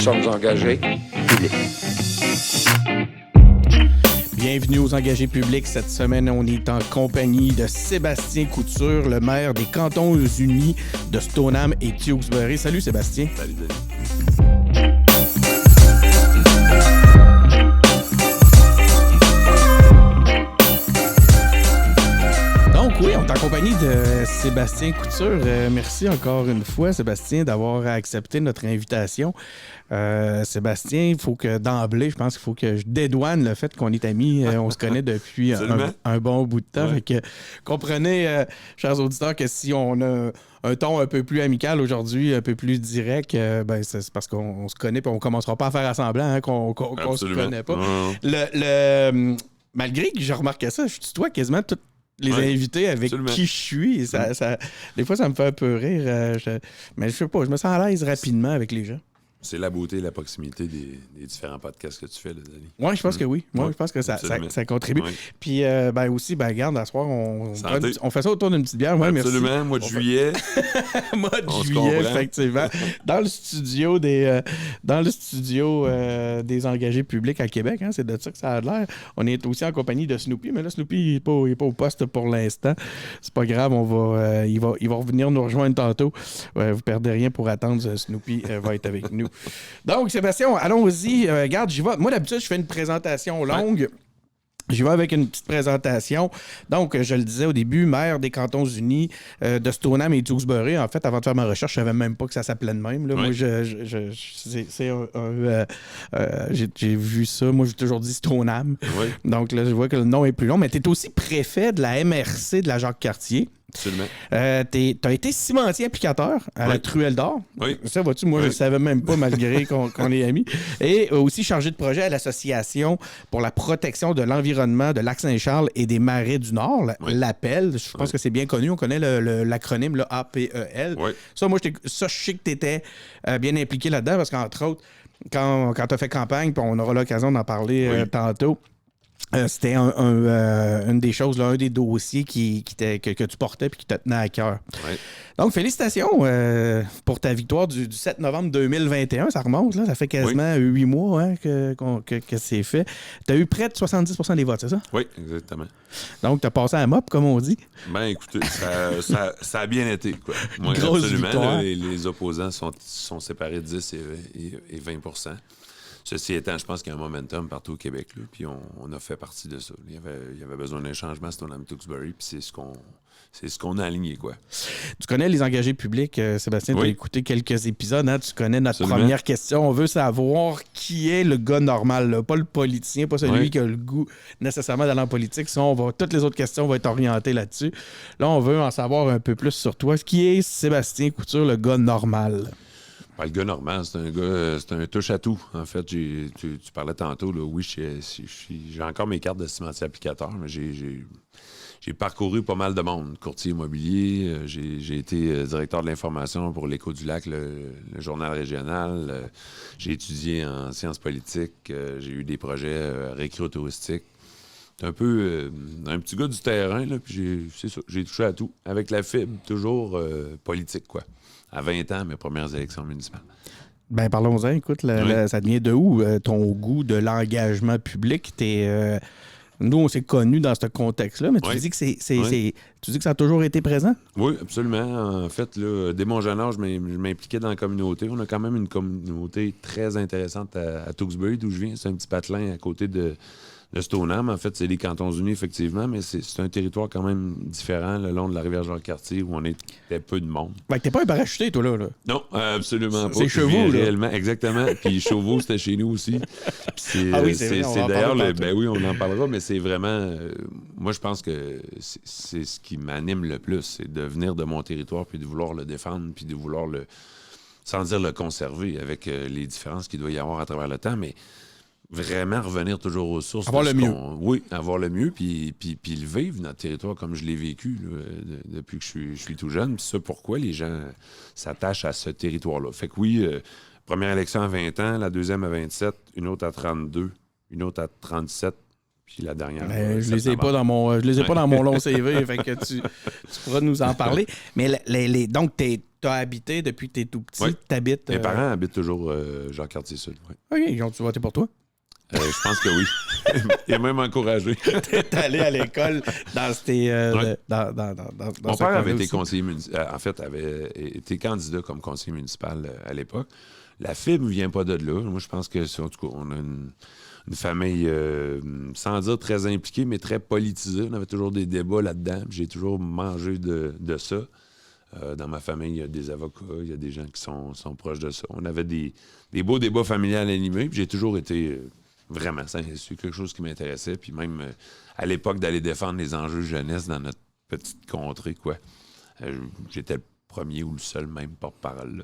sommes engagés publics. Bienvenue aux engagés publics. Cette semaine, on est en compagnie de Sébastien Couture, le maire des Cantons Unis de Stoneham et Tewksbury. Salut Sébastien. Salut Denis. Donc oui, on est en compagnie de Sébastien Couture. Merci encore une fois, Sébastien, d'avoir accepté notre invitation. Sébastien, il faut que d'emblée, je pense qu'il faut que je dédouane le fait qu'on est amis. On se connaît depuis un bon bout de temps. Ouais. Fait que comprenez, chers auditeurs, que si on a un ton un peu plus amical aujourd'hui, un peu plus direct, c'est parce qu'on se connaît et on ne commencera pas à faire semblant qu'on se connaît pas. Malgré que j'ai remarqué ça, je tutoie quasiment tous les invités avec qui je suis. Des fois, ça me fait un peu rire. Mais je sais pas, je me sens à l'aise rapidement avec les gens. C'est la beauté et la proximité des différents podcasts que tu fais, là, Denis. Oui, je pense que oui. Moi, je pense que ça contribue. Oui. Puis, aussi, regarde, à ce soir, on fait ça autour d'une petite bière. Ouais, absolument, merci. mois de juillet. Mois de juillet, effectivement. Dans le studio des engagés publics à Québec, hein, c'est de ça que ça a l'air. On est aussi en compagnie de Snoopy, mais là, Snoopy, il n'est pas au poste pour l'instant. C'est pas grave, il va revenir nous rejoindre tantôt. Vous perdez rien pour attendre, Snoopy va être avec nous. Donc, Sébastien, allons-y. Regarde, j'y vais. Moi, d'habitude, je fais une présentation longue. Ouais. J'y vais avec une petite présentation. Donc, je le disais au début, maire des Cantons Unis de Stoneham et Tewksbury. En fait, avant de faire ma recherche, je ne savais même pas que ça s'appelait de même. Là. Ouais. Moi, j'ai vu ça. Moi, j'ai toujours dit Stoneham. Ouais. Donc, là, je vois que le nom est plus long. Mais tu es aussi préfet de la MRC de la Jacques-Cartier. Absolument. T'as été cimentier applicateur à la Truelle d'Or. Oui. Ça, vois-tu, moi, je ne savais même pas, malgré qu'on est amis. Et aussi chargé de projet à l'Association pour la protection de l'environnement de Lac-Saint-Charles et des marais du Nord, l'APEL. Je pense que c'est bien connu. On connaît l'acronyme, le APEL. Oui. Ça, moi, je sais que tu étais bien impliqué là-dedans parce qu'entre autres, quand tu as fait campagne, puis on aura l'occasion d'en parler tantôt, c'était une des choses, là, un des dossiers que tu portais et qui te tenait à cœur. Ouais. Donc, félicitations pour ta victoire du 7 novembre 2021. Ça remonte, là. Ça fait quasiment 8 mois que c'est fait. Tu as eu près de 70% des votes, c'est ça? Oui, exactement. Donc, tu as passé à la mop, comme on dit. Ben, écoutez, ça a bien été, quoi. Moi, grosse absolument. Victoire. Là, les opposants sont séparés de 10 et 20%. Ceci étant, je pense qu'il y a un momentum partout au Québec, là, puis on a fait partie de ça. Il y avait besoin d'un changement, Stoneham Tewksbury, puis c'est ce qu'on a aligné, quoi. Tu connais les engagés publics, Sébastien, tu as écouté quelques épisodes, hein? Tu connais notre première question. On veut savoir qui est le gars normal, là. Pas le politicien, pas celui qui a le goût nécessairement d'aller en politique. Sinon, toutes les autres questions vont être orientées là-dessus. Là, on veut en savoir un peu plus sur toi. Qui est Sébastien Couture, le gars normal? Le gars normal, c'est un touche-à-tout. En fait, tu parlais tantôt, là, oui, j'ai encore mes cartes de cimentier applicateur, mais j'ai parcouru pas mal de monde. Courtier immobilier, j'ai été directeur de l'information pour l'Écho du Lac, le journal régional. J'ai étudié en sciences politiques. J'ai eu des projets récréo-touristiques. C'est un peu un petit gars du terrain, là, puis j'ai touché à tout. Avec la fibre, toujours politique, quoi. À 20 ans, mes premières élections municipales. Ben, parlons-en. Écoute, ça vient de où, ton goût de l'engagement public? Nous, on s'est connus dans ce contexte-là, mais tu dis que tu dis que ça a toujours été présent? Oui, absolument. En fait, là, dès mon jeune âge, je m'impliquais dans la communauté. On a quand même une communauté très intéressante à Tewksbury, d'où je viens. C'est un petit patelin à côté de Stoneham. En fait, c'est les Cantons Unis, effectivement, mais c'est un territoire quand même différent le long de la rivière Jacques-Cartier où on était peu de monde. Ben, t'es pas un parachuté, toi, là. Non, absolument pas. C'est Chauveau, là. Réellement, exactement. Puis Chauveau, c'était chez nous aussi. C'est d'ailleurs, oui, on en parlera, mais c'est vraiment... moi, je pense que c'est ce qui m'anime le plus, c'est de venir de mon territoire puis de vouloir le défendre puis de vouloir sans dire le conserver avec les différences qu'il doit y avoir à travers le temps, mais vraiment revenir toujours aux sources. Avoir le mieux. Oui, avoir le mieux, puis le vivre, notre territoire, comme je l'ai vécu là, depuis que je suis tout jeune. Puis ça, pourquoi les gens s'attachent à ce territoire-là. Fait que oui, première élection à 20 ans, la deuxième à 27, une autre à 32, une autre à 37, puis la dernière... je les ai pas dans mon long CV, fait que tu pourras nous en parler. Mais donc, tu as habité depuis que tu es tout petit. Oui. T'habites. Mes parents habitent toujours Jean-Cartier-Sud. Ouais. OK, ils ont-tu voté pour toi? Je pense que oui. Il est même encouragé. T'es allé à l'école dans ces. Ouais. Mon ce père avait coin-là été aussi. conseiller municipal. En fait, avait été candidat comme conseiller municipal à l'époque. La fibre ne vient pas de là. Moi, je pense que, en tout cas, on a une famille, sans dire très impliquée, mais très politisée. On avait toujours des débats là-dedans. J'ai toujours mangé de ça. Dans ma famille, il y a des avocats, il y a des gens qui sont proches de ça. On avait des beaux débats familiales animés. Puis j'ai toujours été vraiment, c'est quelque chose qui m'intéressait. Puis même à l'époque d'aller défendre les enjeux jeunesse dans notre petite contrée, quoi. J'étais le premier ou le seul même porte-parole, là.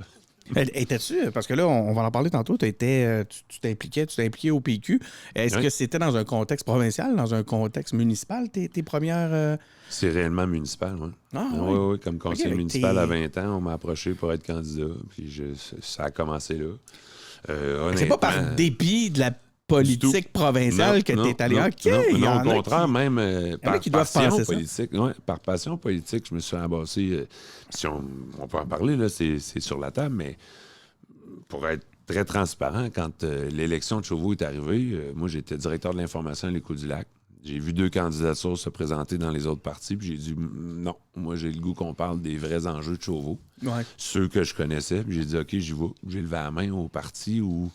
Étais-tu, parce que là, on va en parler tantôt, tu t'es impliqué au PQ. Est-ce Oui. que c'était dans un contexte provincial, dans un contexte municipal, tes premières. C'est réellement municipal, oui. Ah, oui, oui. oui, comme conseiller avec municipal tes- à 20 ans, on m'a approché pour être candidat. Puis ça a commencé là. C'est pas par Honnêtement, dépit de la du politique tout. provinciale Non, que non, tu es allé. non, OK, non, il y non, en au a contraire, qui- même en a par qui doivent passion penser ça. politique. Ouais, par passion politique, je me suis embassé. Si on peut en parler, là, c'est sur la table, mais pour être très transparent, quand l'élection de Chauveau est arrivée, moi, j'étais directeur de l'information à l'Écho du Lac. J'ai vu 2 candidatures se présenter dans les autres partis, puis j'ai dit non, moi, j'ai le goût qu'on parle des vrais enjeux de Chauveau. Ouais. Ceux que je connaissais, puis j'ai dit OK, j'y vais. J'ai levé la main au parti où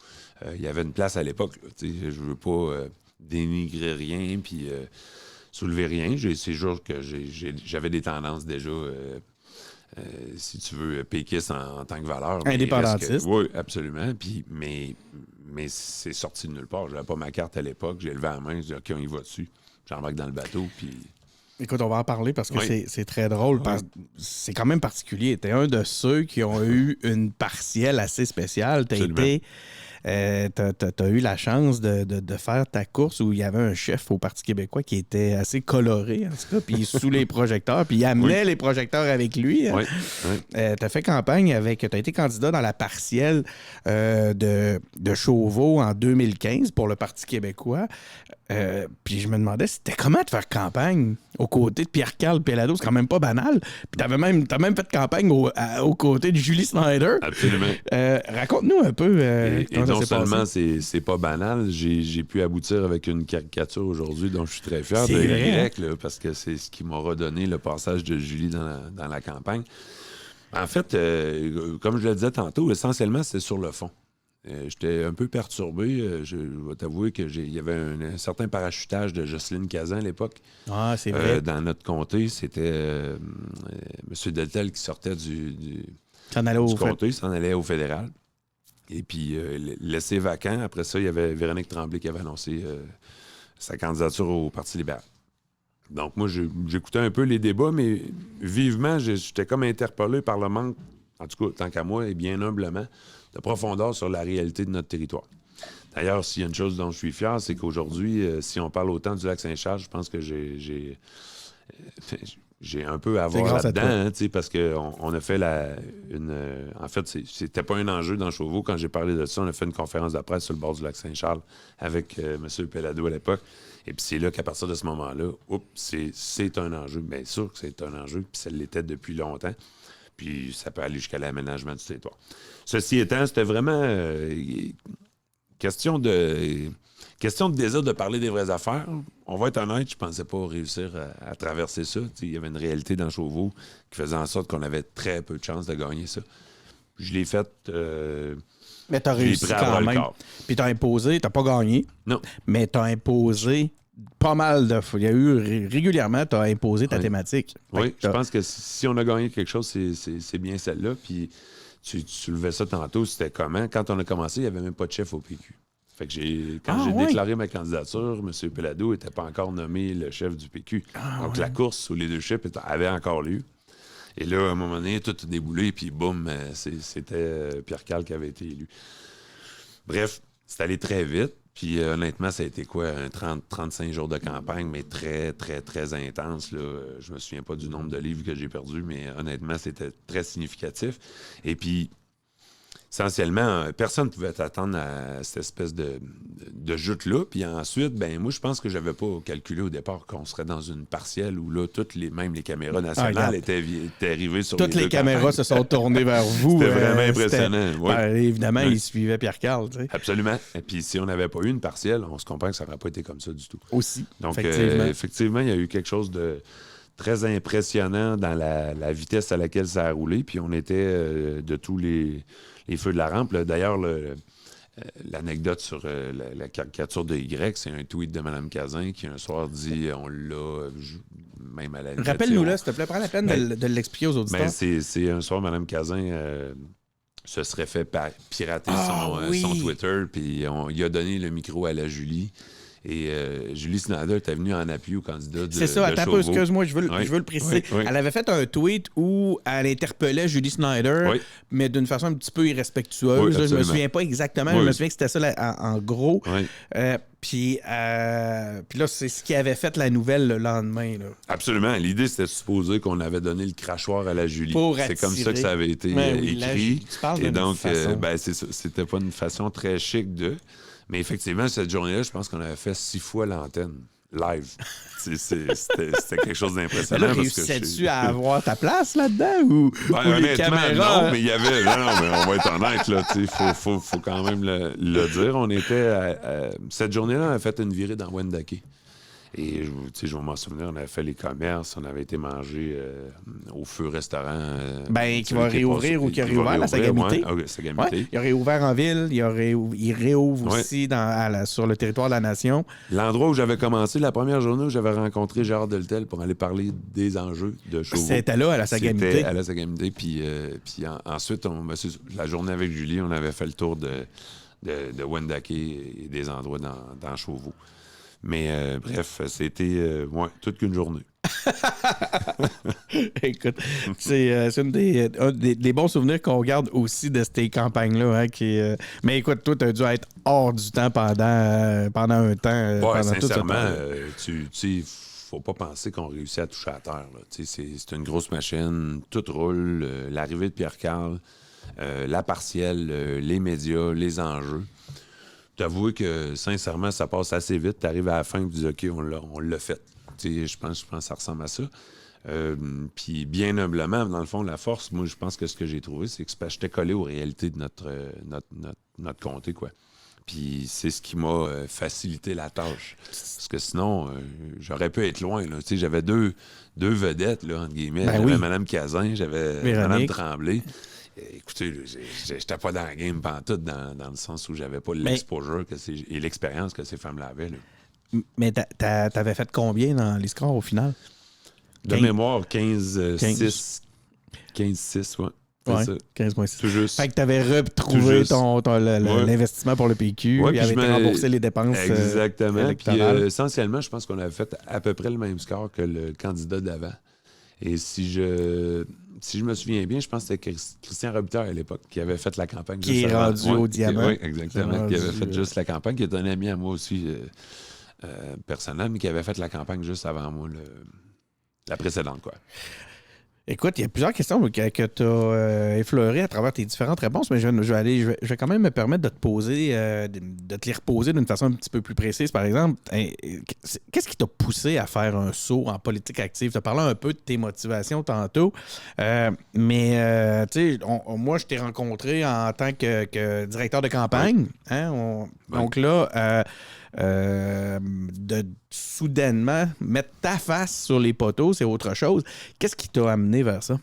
il y avait une place à l'époque. Là, tu sais, je veux pas dénigrer rien, puis soulever rien. C'est sûr que j'avais des tendances déjà. Si tu veux, péquiste en tant que valeur. mais il reste Indépendantiste. oui, absolument. Puis, mais c'est sorti de nulle part. Je n'avais pas ma carte à l'époque. J'ai levé la main, j'ai dit OK, on y va dessus. J'embarque dans le bateau, puis... Écoute, on va en parler parce que Oui. c'est très drôle. C'est quand même particulier. Tu es un de ceux qui ont eu une partielle assez spéciale. Tu Absolument. as eu la chance de faire ta course où il y avait un chef au Parti québécois qui était assez coloré, en tout cas, puis sous les projecteurs, puis il amenait les projecteurs avec lui. Hein. Oui, oui. Tu as fait campagne avec... Tu as été candidat dans la partielle de Chauveau en 2015 pour le Parti québécois. Puis je me demandais, c'était comment de faire campagne aux côtés de Pierre-Carl Pellado? C'est quand même pas banal. Puis t'as même fait campagne aux côtés de Julie Snyder. Absolument. Raconte-nous un peu Et comment ça non s'est seulement passé. c'est pas banal, j'ai pu aboutir avec une caricature aujourd'hui dont je suis très fier C'est de vrai, Y, là, parce que c'est ce qui m'a redonné le passage de Julie dans la campagne. En fait, comme je le disais tantôt, essentiellement, c'est sur le fond. J'étais un peu perturbé. Je vais t'avouer qu'il y avait un certain parachutage de Jocelyne Cazan à l'époque. Ah, c'est vrai. Dans notre comté, c'était M. Deltel qui sortait du T'en allais au comté, s'en allait au fédéral. Et puis, laissé vacant. Après ça, il y avait Véronique Tremblay qui avait annoncé sa candidature au Parti libéral. Donc, moi, j'écoutais un peu les débats, mais vivement, j'étais comme interpellé par le manque, en tout cas, tant qu'à moi, et bien humblement, de profondeur sur la réalité de notre territoire. D'ailleurs, s'il y a une chose dont je suis fier, c'est qu'aujourd'hui, si on parle autant du Lac-Saint-Charles, je pense que j'ai un peu à C'est voir grâce à là-dedans, toi. hein, tu sais, parce qu'on a fait en fait, c'était pas un enjeu dans Chauveau. Quand j'ai parlé de ça, on a fait une conférence de presse sur le bord du Lac-Saint-Charles avec M. Pellado à l'époque. Et puis c'est là qu'à partir de ce moment-là, c'est un enjeu. Bien sûr que c'est un enjeu, puis ça l'était depuis longtemps. Puis ça peut aller jusqu'à l'aménagement du territoire. Ceci étant, c'était vraiment question de désir de parler des vraies affaires. On va être honnête, je pensais pas réussir à traverser ça. Il y avait une réalité dans Chauveau qui faisait en sorte qu'on avait très peu de chances de gagner ça. Je l'ai fait... Mais t'as je l'ai réussi pris à quand bras-le-corps. même. Puis t'as imposé, t'as pas gagné, Non. mais t'as imposé pas mal de fois. Il y a eu régulièrement, t'as imposé ta Oui. thématique. Fait Oui, que je t'as- pense que si on a gagné quelque chose, c'est bien celle-là. Puis tu soulevais ça tantôt, c'était comment? Quand on a commencé, il n'y avait même pas de chef au PQ. Fait que quand j'ai ouais. déclaré ma candidature, M. Pellado n'était pas encore nommé le chef du PQ. Donc la course sous leadership avait encore lieu. Et là, à un moment donné, tout a déboulé, puis boum, c'était Pierre-Carl qui avait été élu. Bref, c'est allé très vite. Puis honnêtement, ça a été quoi? 35 jours de campagne, mais très, très, très intense. Là. Je me souviens pas du nombre de livres que j'ai perdus, mais honnêtement, c'était très significatif. Et puis, essentiellement, personne ne pouvait t'attendre à cette espèce de joute-là. Puis ensuite, ben moi, je pense que j'avais pas calculé au départ qu'on serait dans une partielle où là, même les caméras nationales étaient arrivées sur toutes les caméras se sont tournées vers vous. C'était vraiment impressionnant. Évidemment, ils suivaient Pierre Karl. Tu sais. Absolument. Et puis si on n'avait pas eu une partielle, on se comprend que ça n'aurait pas été comme ça du tout. Aussi. Donc, effectivement, il y a eu quelque chose de très impressionnant dans la vitesse à laquelle ça a roulé. Puis on était de tous les feux de la rampe. Là. D'ailleurs, l'anecdote sur la caricature de Y, c'est un tweet de Mme Cazin qui un soir dit on l'a même à la limite. Rappelle-nous-le, s'il te plaît, prends la peine de l'expliquer aux auditeurs. C'est un soir, Mme Cazin se serait fait pirater son Twitter, puis il a donné le micro à la Julie. Et Julie Snyder était venue en appui au candidat de C'est ça, attends un peu, excuse-moi, je veux le préciser. Oui. Elle avait fait un tweet où elle interpellait Julie Snyder, mais d'une façon un petit peu irrespectueuse. Là, je me souviens pas exactement, mais je me souviens que c'était ça en gros. Oui. Puis là, c'est ce qui avait fait la nouvelle le lendemain. Là. Absolument. L'idée, c'était de supposer qu'on avait donné le crachoir à la Julie. C'est comme ça que ça avait été écrit. Tu parles et donc, c'est ça. C'était pas une façon très chic de... Mais effectivement, cette journée-là, je pense qu'on avait fait 6 fois l'antenne, live. C'était quelque chose d'impressionnant. Là, réussissais-tu à avoir ta place là-dedans ou les caméras? Non, mais il y avait... Non, mais on va être honnête, là. Il faut quand même le dire. On était... Cette journée-là, on a fait une virée dans Wendake. Et je vais m'en souvenir, on avait fait les commerces, on avait été manger au Feu Restaurant. Qui va réouvrir ou qui a réouvert à Sagamité. Sagamité. Il a réouvert en ville, il réouvre aussi sur le territoire de la Nation. L'endroit où j'avais commencé, la première journée où j'avais rencontré Gérard Deltel pour aller parler des enjeux de Chauveau. C'était là, à la Sagamité. C'était à la Sagamité. Puis ensuite, la journée avec Julie, on avait fait le tour de Wendake et des endroits dans Chauveau. Mais bref, c'était toute qu'une journée. Écoute, c'est un des bons souvenirs qu'on garde aussi de ces campagnes-là. Hein, mais écoute, toi, tu as dû être hors du temps pendant un temps. Pendant sincèrement, tu sais, faut pas penser qu'on réussit à toucher à terre. Là. C'est une grosse machine, tout roule. L'arrivée de Pierre Karl, la partielle, les médias, les enjeux. T'avoues que, sincèrement, ça passe assez vite. T'arrives à la fin et tu dis « OK, on l'a fait ». Je pense que ça ressemble à ça. Puis bien humblement, dans le fond, la force, moi, je pense que ce que j'ai trouvé, c'est que j'étais collé aux réalités de notre comté, quoi. Puis c'est ce qui m'a facilité la tâche. Parce que sinon, j'aurais pu être loin. Là. J'avais deux vedettes, là, entre guillemets. J'avais Mme Cazin, j'avais Mme Tremblay. Écoutez, j'étais pas dans la game pantoute dans le sens où j'avais pas l'exposure et l'expérience que ces femmes-là avaient. Là. Mais t'avais fait combien dans les scores au final? De mémoire, 15-6. 15-6, ouais. Ouais, 15,6. Tout juste. Fait que t'avais retrouvé l'investissement pour le PQ, il avait été remboursé les dépenses. Exactement. Puis essentiellement, je pense qu'on avait fait à peu près le même score que le candidat d'avant. Et si je me souviens bien, je pense que c'était Christian Robitaille à l'époque qui avait fait la campagne. Qui est rendu au diamant. Oui, exactement. Qui avait fait juste la campagne, qui est un ami à moi aussi personnel, mais qui avait fait la campagne juste avant moi, la précédente, quoi. Écoute, il y a plusieurs questions que tu as effleurées à travers tes différentes réponses, mais je vais quand même me permettre de te les reposer d'une façon un petit peu plus précise. Par exemple, qu'est-ce qui t'a poussé à faire un saut en politique active? Tu as parlé un peu de tes motivations tantôt, mais tu sais, moi, je t'ai rencontré en tant que directeur de campagne. Hein, donc là, de soudainement mettre ta face sur les poteaux, c'est autre chose. Qu'est-ce qui t'a amené vers ça?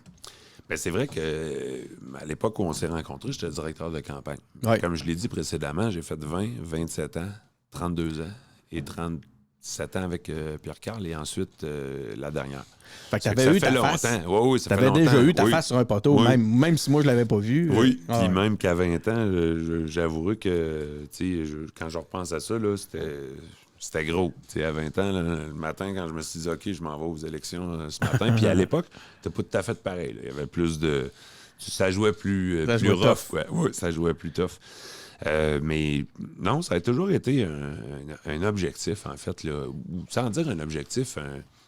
Bien, c'est vrai qu'à l'époque où on s'est rencontrés, j'étais directeur de campagne. Ouais. Comme je l'ai dit précédemment, j'ai fait 20, 27 ans, 32 ans et 37 ans avec Pierre Karl et ensuite la dernière. Fait que t'avais eu ta face. Oui, ça fait longtemps. T'avais déjà eu ta oui. face sur un poteau, oui. même si moi je l'avais pas vu. Oui, puis même qu'à 20 ans, j'avouerai que quand je repense à ça, là, c'était gros. T'sais, à 20 ans, là, le matin, quand je me suis dit « OK, je m'en vais aux élections ce matin », puis à l'époque, c'était pas tout à fait pareil. Là. Il y avait plus de... Ça jouait plus rough. Oui, ça jouait plus tough. Mais non, ça a toujours été un objectif, en fait, là, ou sans dire un objectif,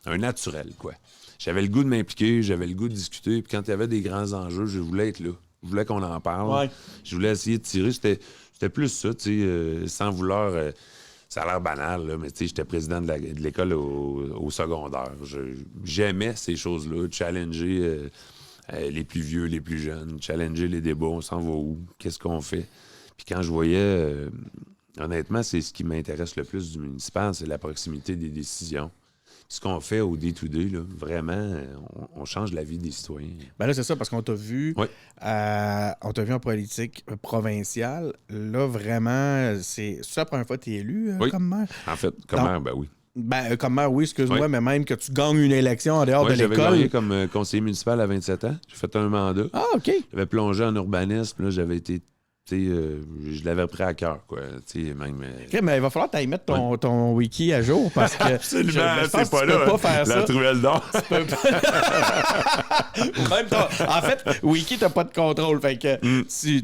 un naturel, quoi. J'avais le goût de m'impliquer, j'avais le goût de discuter, puis quand il y avait des grands enjeux, je voulais être là. Je voulais qu'on en parle. Ouais. Je voulais essayer de tirer. C'était plus ça, tu sais, sans vouloir... ça a l'air banal, là, mais tu sais, j'étais président de l'école au secondaire. J'aimais ces choses-là, challenger les plus vieux, les plus jeunes, challenger les débats, on s'en va où, qu'est-ce qu'on fait. Puis quand je voyais... honnêtement, c'est ce qui m'intéresse le plus du municipal, c'est la proximité des décisions. Ce qu'on fait au day-to-day, là, vraiment, on change la vie des citoyens. Ben là, c'est ça, parce qu'on t'a vu, Oui. on t'a vu en politique provinciale. Là, vraiment, c'est la première fois que tu es élu Oui. comme maire? En fait, comme Non. maire, ben oui. Ben, comme maire, oui, excuse-moi, Oui. mais même que tu gagnes une élection en dehors de J'avais l'école. gagné comme conseiller municipal à 27 ans. J'ai fait un mandat. Ah, OK. J'avais plongé en urbanisme. Là, j'avais été... Tu sais, je l'avais pris à cœur, quoi. Tu sais, même... OK, mais il va falloir que tu ailles mettre ton wiki à jour parce que. Absolument, je pense c'est que pas tu peux là. pas faire La ça. truelle d'or. Même en fait, Wiki, t'as pas de contrôle. Fait que tu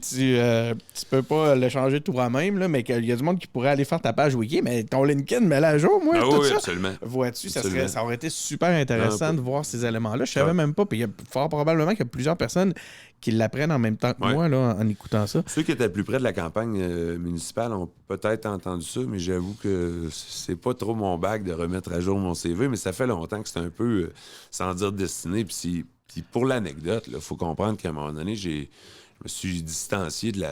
peux pas le changer toi-même, là, mais qu'il y a du monde qui pourrait aller faire ta page Wiki, mais ton LinkedIn, mets-le à jour, moi, Ah tout oui, ça. absolument. Vois-tu, Absolument. ça aurait été super intéressant de voir ces éléments-là. Je savais Ouais. même pas. Puis il y a fort probablement qu'il y a plusieurs personnes qui l'apprennent en même temps que Ouais. moi, là, en écoutant ça. Ceux qui étaient plus près de la campagne municipale ont peut-être entendu ça, mais j'avoue que c'est pas trop mon bac de remettre à jour mon CV, mais ça fait longtemps que c'est un peu, sans dire destiné. Puis pour l'anecdote, il faut comprendre qu'à un moment donné, je me suis distancié de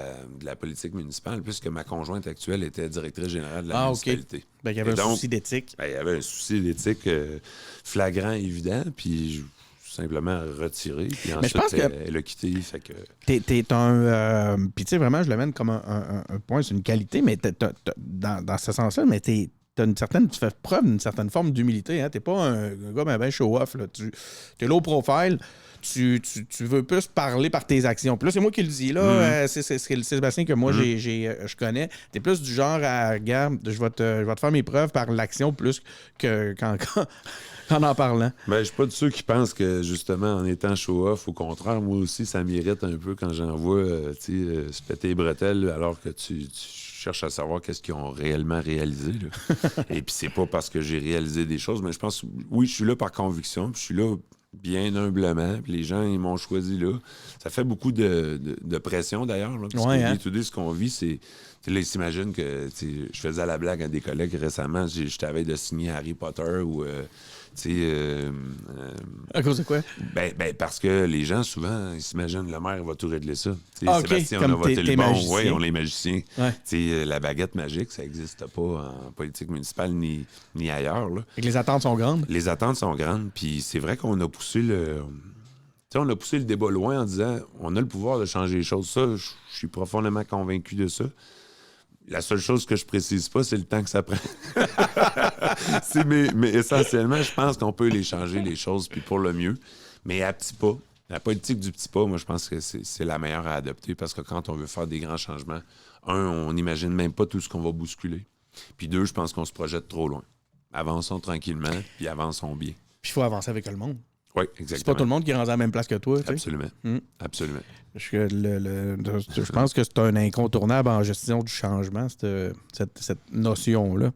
la politique municipale puisque ma conjointe actuelle était directrice générale de la municipalité. Ben, il y avait Et un donc, souci d'éthique. ben, il y avait un souci d'éthique flagrant, évident, puis je simplement retiré, puis Mais je ensuite pense que elle a quitté, fait que... T'es un. Puis, tu sais, vraiment, je le mène comme un point, c'est une qualité, mais dans ce sens-là, mais tu fais preuve d'une certaine forme d'humilité. Hein? T'es pas un gars ben show-off. T'es low profile. Tu veux plus parler par tes actions. Puis là, c'est moi qui le dis. Là, c'est Sébastien que moi, je connais. T'es plus du genre à, regarde, je vais te faire mes preuves par l'action plus qu'en en parlant. Ben, je suis pas de ceux qui pensent que, justement, en étant show-off, au contraire, moi aussi, ça m'irrite un peu quand j'en vois, se péter les bretelles alors que tu cherches à savoir qu'est-ce qu'ils ont réellement réalisé. Là. Et puis c'est pas parce que j'ai réalisé des choses, mais je pense, oui, je suis là par conviction, puis je suis là bien humblement, puis les gens, ils m'ont choisi là. Ça fait beaucoup de pression, d'ailleurs, là, parce que tout ce qu'on vit, c'est... Là, ils s'imaginent que je faisais la blague à des collègues récemment, je t'avais de signer Harry Potter ou... à cause de quoi? Ben, parce que les gens, souvent, ils s'imaginent le maire va tout régler ça. Ah, Sébastien, comme on a voté le bon. magicien. Oui, on est magiciens. Ouais. La baguette magique, ça n'existe pas en politique municipale ni ailleurs. Là. Et que les attentes sont grandes? Les attentes sont grandes. Puis c'est vrai qu'on a poussé le... on a poussé le débat loin en disant on a le pouvoir de changer les choses. Ça, je suis profondément convaincu de ça. La seule chose que je précise pas, c'est le temps que ça prend. mais essentiellement, je pense qu'on peut les changer, les choses, puis pour le mieux. Mais à petits pas. La politique du petit pas, moi, je pense que c'est la meilleure à adopter parce que quand on veut faire des grands changements, on n'imagine même pas tout ce qu'on va bousculer. Puis deux, je pense qu'on se projette trop loin. Avançons tranquillement, puis avançons bien. Puis il faut avancer avec le monde. Oui, exactement. C'est pas tout le monde qui est rendu à la même place que toi. Absolument. Absolument. Je pense que c'est un incontournable en gestion du changement, cette notion-là.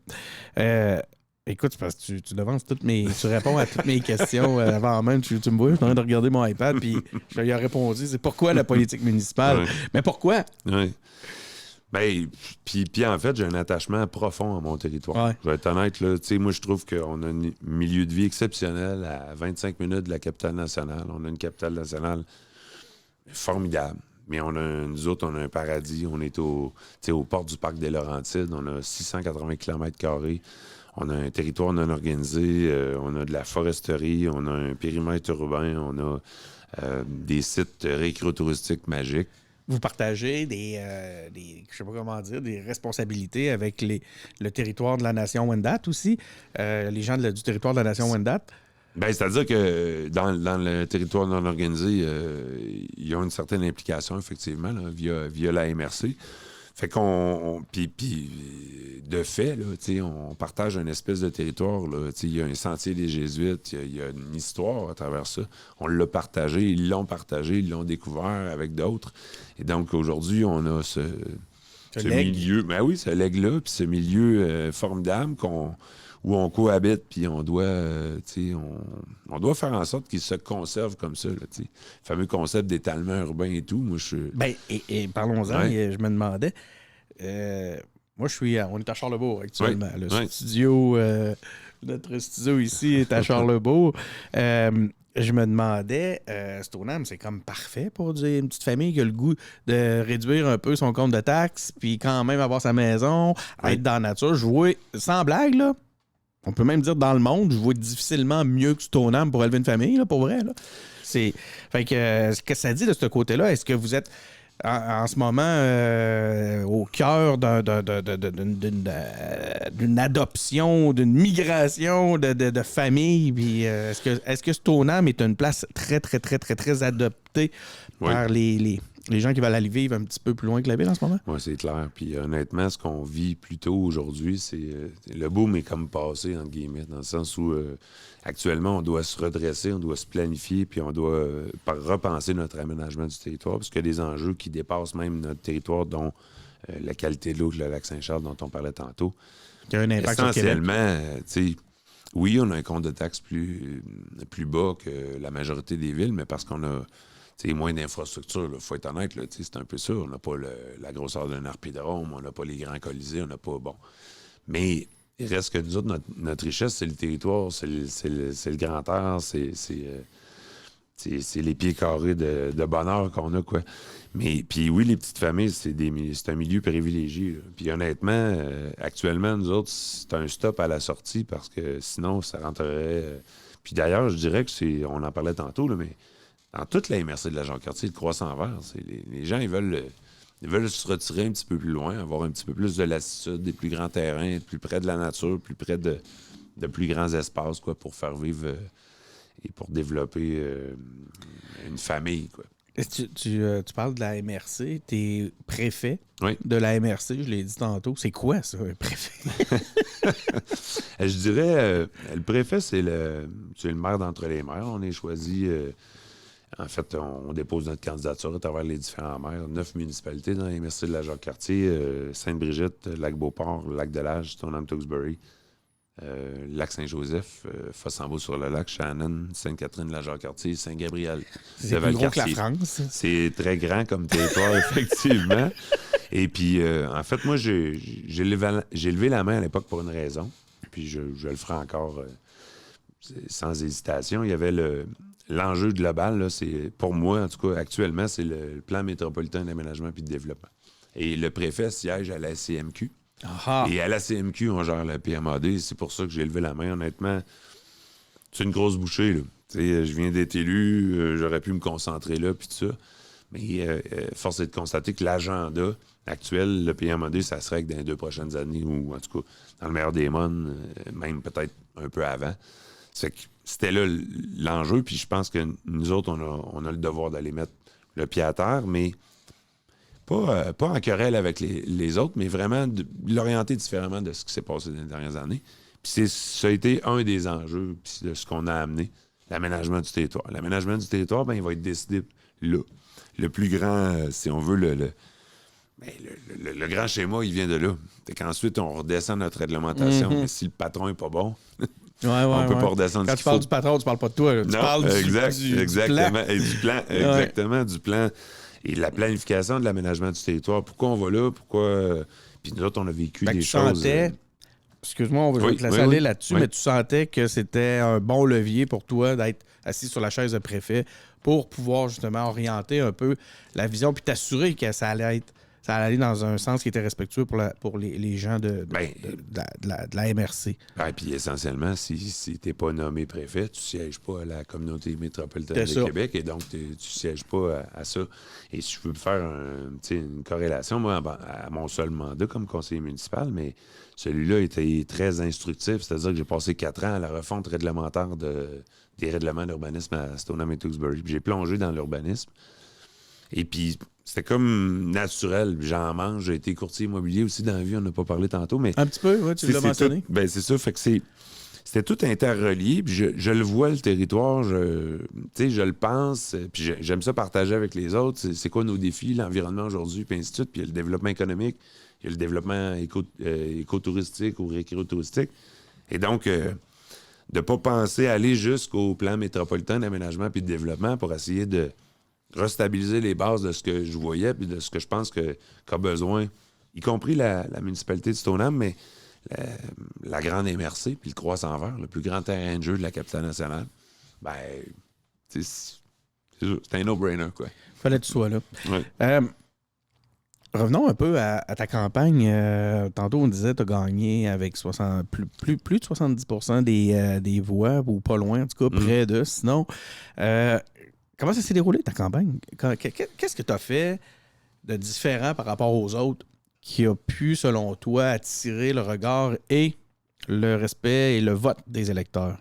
Écoute, c'est parce que tu devances tu réponds à toutes mes questions avant même. Tu me vois, je suis en train de regarder mon iPad, puis je lui ai répondu, c'est pourquoi la politique municipale? Ouais. Mais pourquoi? Oui. Ben, puis en fait, j'ai un attachement profond à mon territoire. Ouais. Je vais être honnête, là, moi, je trouve qu'on a un milieu de vie exceptionnel à 25 minutes de la capitale nationale. On a une capitale nationale formidable. Mais nous autres, on a un paradis. On est aux portes du parc des Laurentides. On a 680 km². On a un territoire non organisé. On a de la foresterie. On a un périmètre urbain. On a des sites récréotouristiques magiques. Vous partagez je sais pas comment dire, des responsabilités avec le territoire de la nation Wendat aussi, les gens du territoire de la nation Wendat. Bien, c'est-à-dire que dans le territoire non organisé, ils ont une certaine implication, effectivement, là, via la MRC. Fait puis de fait, là, on partage une espèce de territoire. Il y a un sentier des Jésuites, il y a une histoire à travers ça. On l'a partagé, ils l'ont découvert avec d'autres. Et donc, aujourd'hui, on a ce milieu... Ben oui, ce legs-là, puis ce milieu formidable où on cohabite, puis on doit, on doit faire en sorte qu'ils se conservent comme ça. Là, le fameux concept d'étalement urbain et tout. Moi, je Ben, et parlons-en, Ouais. je me demandais. Moi, on est à Charlebourg actuellement. Ouais. Le Ouais. studio, notre studio ici est à Charlebourg. Je me demandais, Stoneham, c'est comme parfait pour une petite famille qui a le goût de réduire un peu son compte de taxes, puis quand même avoir sa maison, Ouais. être dans la nature. Je vois, sans blague, là, on peut même dire dans le monde, je vois difficilement mieux que Stoneham pour élever une famille, là, pour vrai. Là. Fait que, ce que ça dit de ce côté-là, est-ce que vous êtes en ce moment au cœur d'une adoption, d'une migration de famille? Puis, est-ce que Stoneham est une place très, très, très, très, très adoptée Oui. par les gens qui veulent aller vivre un petit peu plus loin que la ville en ce moment? Oui, c'est clair. Puis honnêtement, ce qu'on vit plutôt aujourd'hui, c'est le boom est comme passé, entre guillemets, dans le sens où actuellement, on doit se redresser, on doit se planifier, puis on doit repenser notre aménagement du territoire, parce qu'il y a des enjeux qui dépassent même notre territoire, dont la qualité de l'eau, le lac Saint-Charles, dont on parlait tantôt. Qui a un impact sur Québec. Essentiellement, oui, on a un compte de taxes plus bas que la majorité des villes, mais parce qu'on a moins d'infrastructures. Il faut être honnête, là, c'est un peu ça. On n'a pas la grosseur d'un arpidrome, on n'a pas les grands colisées, on n'a pas... Bon. Mais il reste que nous autres, notre richesse, c'est le territoire, c'est le grand air, c'est les pieds carrés de bonheur qu'on a, quoi. Mais puis oui, les petites familles, c'est un milieu privilégié. Là. Puis honnêtement, actuellement, nous autres, c'est un stop à la sortie parce que sinon, ça rentrerait... Puis d'ailleurs, je dirais que on en parlait tantôt, là, mais dans toute la MRC de la Jean-Cartier, le Croissant-Vert, les gens, ils veulent se retirer un petit peu plus loin, avoir un petit peu plus de lassitude, des plus grands terrains, être plus près de la nature, plus près de plus grands espaces, quoi, pour faire vivre et pour développer une famille, quoi. Tu parles de la MRC, t'es préfet Oui. de la MRC, je l'ai dit tantôt. C'est quoi ça, un préfet? Je dirais, le préfet, c'est le maire d'entre-les-maires. On est choisi, en fait, on dépose notre candidature à travers les différents maires. 9 municipalités dans la MRC de la Jacques-Cartier, Sainte-Brigitte, Lac-Beauport, Lac-de-Lage, Stoneham-Tewksbury, Lac-Saint-Joseph, Fossambeau-sur-le-Lac, Shannon, Sainte-Catherine, la Jacques-Cartier, Saint-Gabriel. C'est plus gros que la France. C'est très grand comme territoire, effectivement. Et puis, en fait, moi, j'ai levé la main à l'époque pour une raison. Puis, je le ferai encore sans hésitation. Il y avait l'enjeu global, là, c'est, pour moi, en tout cas, actuellement, c'est le plan métropolitain d'aménagement puis de développement. Et le préfet siège à la CMQ. Ah. Et à la CMQ, on gère la PMAD. C'est pour ça que j'ai levé la main. Honnêtement, c'est une grosse bouchée, là. Je viens d'être élu, j'aurais pu me concentrer là, puis tout ça. Mais force est de constater que l'agenda actuel, le PMAD, ça serait que dans les 2 prochaines années, ou en tout cas, dans le meilleur des mondes, même peut-être un peu avant. C'était là l'enjeu, puis je pense que nous autres, on a le devoir d'aller mettre le pied à terre, mais pas en querelle avec les autres, mais vraiment de l'orienter différemment de ce qui s'est passé dans les dernières années. Puis ça a été un des enjeux de ce qu'on a amené, l'aménagement du territoire. L'aménagement du territoire, ben, il va être décidé là. Le plus grand, si on veut, le grand schéma, il vient de là. Fait qu'ensuite, on redescend notre réglementation. Mais si le patron n'est pas bon, on peut pas redescendre. Quand tu parles du patron, tu parles pas de toi. Là. Tu parles exactement. du plan. Et du plan, exactement, du plan. Et de la planification de l'aménagement du territoire. Pourquoi on va là? Pourquoi... Puis nous autres, on a vécu des choses... Sentais... Excuse-moi, on va te laisser aller là-dessus, mais tu sentais que c'était un bon levier pour toi d'être assis sur la chaise de préfet pour pouvoir justement orienter un peu la vision puis t'assurer que ça allait aller dans un sens qui était respectueux pour les gens de la MRC. Et puis essentiellement, si tu n'es pas nommé préfet, tu ne sièges pas à la communauté métropolitaine de Québec et donc tu ne sièges pas à ça. Et si je veux faire une corrélation, moi, à mon seul mandat comme conseiller municipal, mais celui-là était très instructif, c'est-à-dire que j'ai passé 4 ans à la refonte réglementaire des règlements d'urbanisme à Stoneham et Tewksbury. Puis j'ai plongé dans l'urbanisme. Et puis, c'était comme naturel. J'en mange. J'ai été courtier immobilier aussi dans la vie. On n'a pas parlé tantôt. Mais un petit peu, oui, tu l'as mentionné. Ben, c'est ça. Fait que c'était tout interrelié. Puis je le vois, le territoire. Je le pense. Puis j'aime ça partager avec les autres. C'est quoi nos défis, l'environnement aujourd'hui, puis ainsi de suite. Puis il y a le développement économique. Il y a le développement écotouristique ou récréotouristique. Et donc, de ne pas penser à aller jusqu'au plan métropolitain d'aménagement puis de développement pour essayer de restabiliser les bases de ce que je voyais puis de ce que je pense qu'a besoin, y compris la municipalité de Stoneham, mais la grande MRC puis le Croix-sans-Vert, le plus grand terrain de jeu de la capitale nationale, ben, c'est un no-brainer, quoi. Fallait que tu sois là. Ouais. Revenons un peu à ta campagne. Tantôt, on disait que tu as gagné avec plus de 70% des voix, ou pas loin, en tout cas, près de. Sinon, comment ça s'est déroulé, ta campagne? Qu'est-ce que tu as fait de différent par rapport aux autres qui a pu, selon toi, attirer le regard et le respect et le vote des électeurs?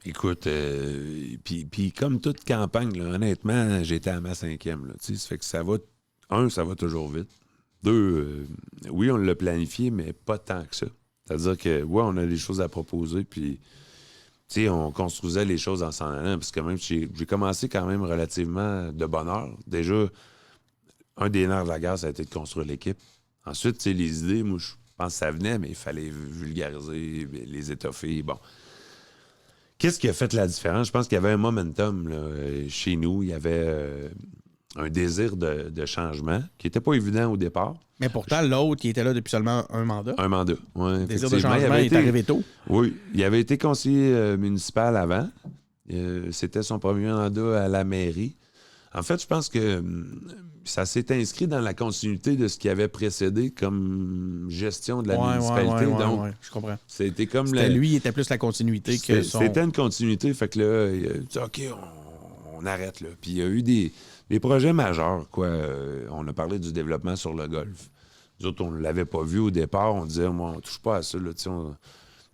Écoute, puis comme toute campagne, là, honnêtement, j'étais à ma 5e. Là, ça fait que ça va toujours vite. 2, oui, on l'a planifié, mais pas tant que ça. C'est-à-dire que, ouais, on a des choses à proposer, puis, on construisait les choses en s'en allant, parce que même j'ai commencé quand même relativement de bonne heure. Déjà, un des nerfs de la guerre, ça a été de construire l'équipe. Ensuite, les idées, moi, je pense que ça venait, mais il fallait vulgariser, les étoffer, bon. Qu'est-ce qui a fait la différence? Je pense qu'il y avait un momentum là, chez nous. Il y avait un désir de changement qui n'était pas évident au départ. Mais pourtant, l'autre, qui était là depuis seulement un mandat. Un mandat, oui. Le désir de changement est arrivé tôt. Oui. Il avait été conseiller municipal avant. C'était son premier mandat à la mairie. En fait, je pense que ça s'est inscrit dans la continuité de ce qui avait précédé comme gestion de la municipalité. Donc, je comprends. C'était comme lui, il était plus la continuité que son... C'était une continuité. Fait que là, il a dit, OK, on arrête là. Puis il y a eu des projets majeurs, quoi. On a parlé du développement sur le golf. Nous autres, on ne l'avait pas vu au départ. On disait, moi, on ne touche pas à ça, là.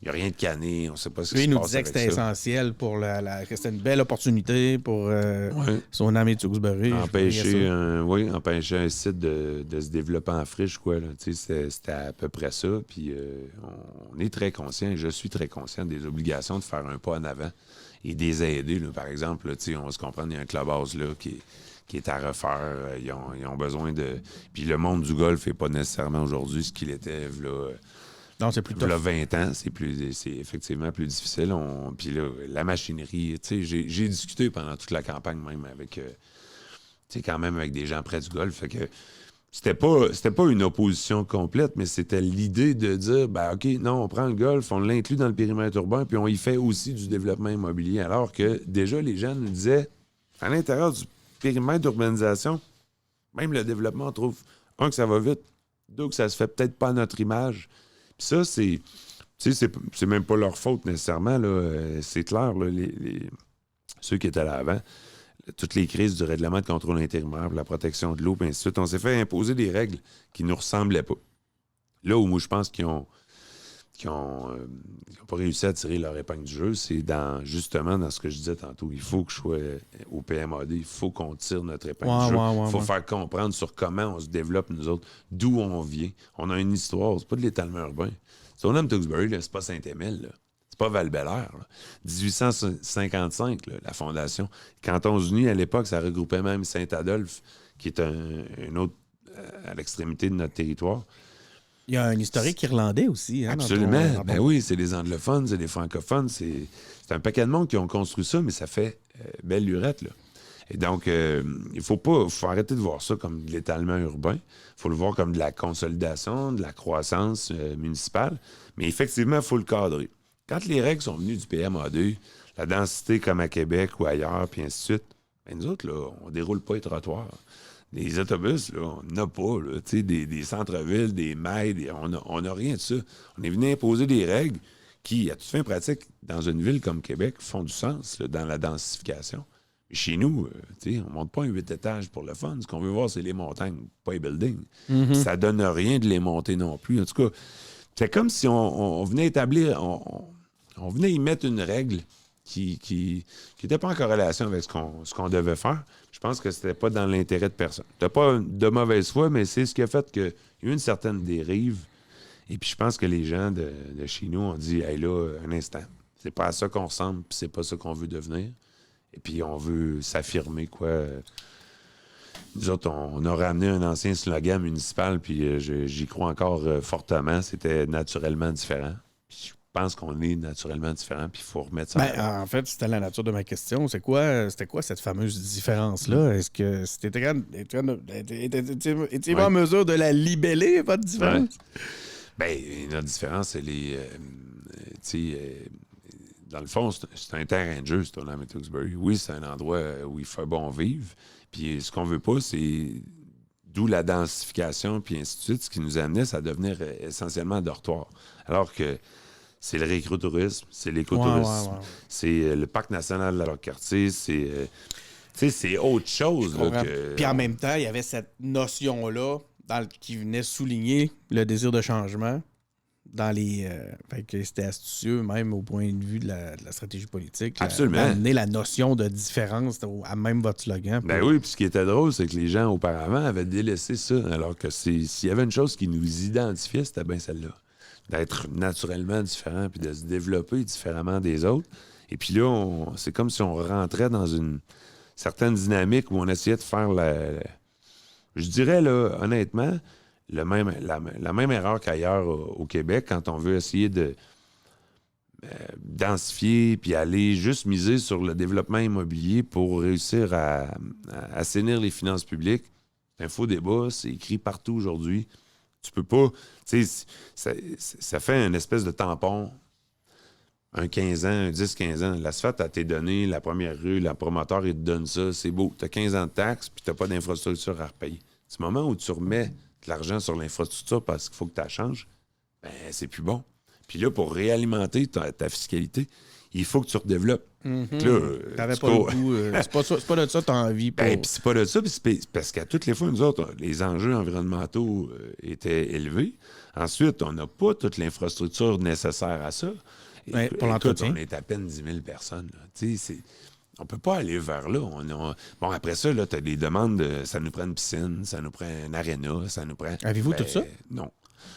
Il n'y a rien de canné, on ne sait pas ce qui se passe. Lui, il nous disait que c'était essentiel pour que c'était une belle opportunité pour son ami de Tewksbury. Empêcher un site de se développer en friche, quoi. Là. C'était à peu près ça. Puis on est très conscient, je suis très conscient des obligations de faire un pas en avant et des aider. Là. Par exemple, là, on va se comprendre, il y a un clubhouse là, qui est à refaire. Ils ont besoin de... Puis le monde du golf n'est pas nécessairement aujourd'hui ce qu'il était là. Non, c'est plus tough. Là, 20 ans, c'est effectivement plus difficile. Puis là, la machinerie, j'ai discuté pendant toute la campagne même avec, quand même avec des gens près du golf. Fait que c'était pas une opposition complète, mais c'était l'idée de dire, ben OK, non, on prend le golf, on l'inclut dans le périmètre urbain, puis on y fait aussi du développement immobilier. Alors que déjà, les gens nous disaient, à l'intérieur du périmètre d'urbanisation, même le développement, on trouve, que ça va vite, 2, que ça se fait peut-être pas à notre image. Ça, c'est même pas leur faute nécessairement. Là. C'est clair, là, ceux qui étaient là avant, toutes les crises du règlement de contrôle intérimaire, la protection de l'eau, et ainsi de suite, on s'est fait imposer des règles qui ne nous ressemblaient pas. Là où moi, je pense qu'ils n'ont pas réussi à tirer leur épingle du jeu, c'est justement dans ce que je disais tantôt. Il faut que je sois au PMAD, il faut qu'on tire notre épingle du jeu. Il faut faire comprendre sur comment on se développe, nous autres, d'où on vient. On a une histoire, c'est pas de l'étalement urbain. Stoneham Tewksbury, c'est pas Saint-Émile, là. C'est pas Val-Bélair. 1855, là, la fondation. Cantons-Unis, à l'époque, ça regroupait même Saint-Adolphe, qui est un autre à l'extrémité de notre territoire. Il y a un historique irlandais aussi. Hein, absolument. Ben oui, c'est des anglophones, c'est des francophones. C'est un paquet de monde qui ont construit ça, mais ça fait belle lurette, là. Et donc, il faut arrêter de voir ça comme de l'étalement urbain. Il faut le voir comme de la consolidation, de la croissance municipale. Mais effectivement, il faut le cadrer. Quand les règles sont venues du PMA2, la densité comme à Québec ou ailleurs, puis ainsi de suite, ben nous autres, là, on déroule pas les trottoirs. Des autobus, là, on n'a pas, là, des centres-villes, des mailles, on n'a rien de ça. On est venu imposer des règles qui, à toute fin pratique, dans une ville comme Québec, font du sens là, dans la densification. Mais chez nous, on ne monte pas un 8 étages pour le fun. Ce qu'on veut voir, c'est les montagnes, pas les buildings. Mm-hmm. Ça ne donne rien de les monter non plus. En tout cas, c'est comme si on venait établir, on venait y mettre une règle qui n'était pas en corrélation avec ce qu'on devait faire. Je pense que c'était pas dans l'intérêt de personne. C'était pas de mauvaise foi, mais c'est ce qui a fait qu'il y a eu une certaine dérive. Et puis je pense que les gens de chez nous ont dit, hey là, un instant, c'est pas à ça qu'on ressemble, puis c'est pas ça qu'on veut devenir. Et puis on veut s'affirmer, quoi. Nous autres, on a ramené un ancien slogan municipal, puis j'y crois encore fortement. C'était naturellement différent. je pense qu'on est naturellement différents, puis il faut remettre ça. En fait, c'était la nature de ma question. C'était quoi cette fameuse différence-là? Est-ce que étiez-vous en mesure de la libeller, votre différence? Notre différence, elle est... dans le fond, c'est un terrain de jeu, ce tournament à Tewksbury. Oui, c'est un endroit où il fait bon vivre. Puis ce qu'on veut pas, c'est... D'où la densification, puis ainsi de suite, ce qui nous amenait, c'est à devenir essentiellement un dortoir. Alors que c'est le récrotourisme, c'est l'écotourisme, c'est le parc national de la Roque-Cartier, c'est autre chose. Là, Puis en même temps, il y avait cette notion-là qui venait souligner le désir de changement dans les... fait que c'était astucieux, même au point de vue de la stratégie politique. Absolument. D'amener la notion de différence à même votre slogan. Ben oui, puis ce qui était drôle, c'est que les gens auparavant avaient délaissé ça, alors que s'il y avait une chose qui nous identifiait, c'était bien celle-là. D'être naturellement différent, puis de se développer différemment des autres. Et puis là, c'est comme si on rentrait dans une certaine dynamique où on essayait de faire je dirais, là, honnêtement, la même erreur qu'ailleurs au Québec, quand on veut essayer de densifier puis aller juste miser sur le développement immobilier pour réussir à assainir les finances publiques. C'est un faux débat, c'est écrit partout aujourd'hui. Tu peux pas... Tu sais, ça fait une espèce de tampon. Un 15 ans, un 10-15 ans. L'asphalte a été donné, la première rue, le promoteur, il te donne ça, c'est beau. Tu as 15 ans de taxes, puis tu n'as pas d'infrastructure à repayer. C'est le moment où tu remets de l'argent sur l'infrastructure parce qu'il faut que tu la changes, c'est plus bon. Puis là, pour réalimenter ta fiscalité, il faut que tu redéveloppes. T'avais pas le goût. C'est pas de ça que tu as envie. Puis c'est pas de ça, parce qu'à toutes les fois, nous autres, les enjeux environnementaux étaient élevés. Ensuite, on n'a pas toute l'infrastructure nécessaire à ça. Pour l'entretien. On est à peine 10 000 personnes. On peut pas aller vers là. Bon, après ça, tu as des demandes ça nous prend une piscine, ça nous prend un aréna, ça nous prend... Avez-vous tout ça? Non.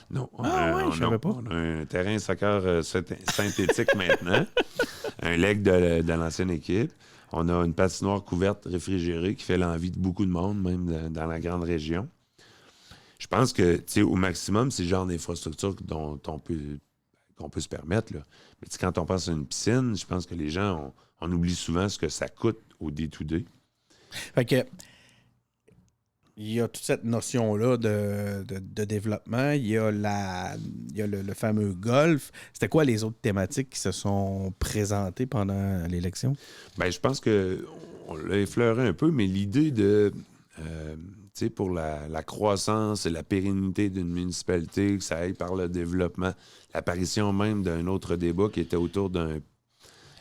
Je savais pas. On a un terrain soccer synthétique maintenant, un leg de l'ancienne équipe. On a une patinoire couverte réfrigérée qui fait l'envie de beaucoup de monde, même dans la grande région. Je pense que, au maximum, c'est le genre d'infrastructure dont qu'on peut se permettre. Là. Mais quand on pense à une piscine, je pense que les gens, on oublie souvent ce que ça coûte au day-to-day. Fait que il y a toute cette notion-là de développement. Il y a le fameux golf. C'était quoi les autres thématiques qui se sont présentées pendant l'élection? Je pense qu'on l'a effleuré un peu, mais l'idée de... pour la croissance et la pérennité d'une municipalité, que ça aille par le développement, l'apparition même d'un autre débat qui était autour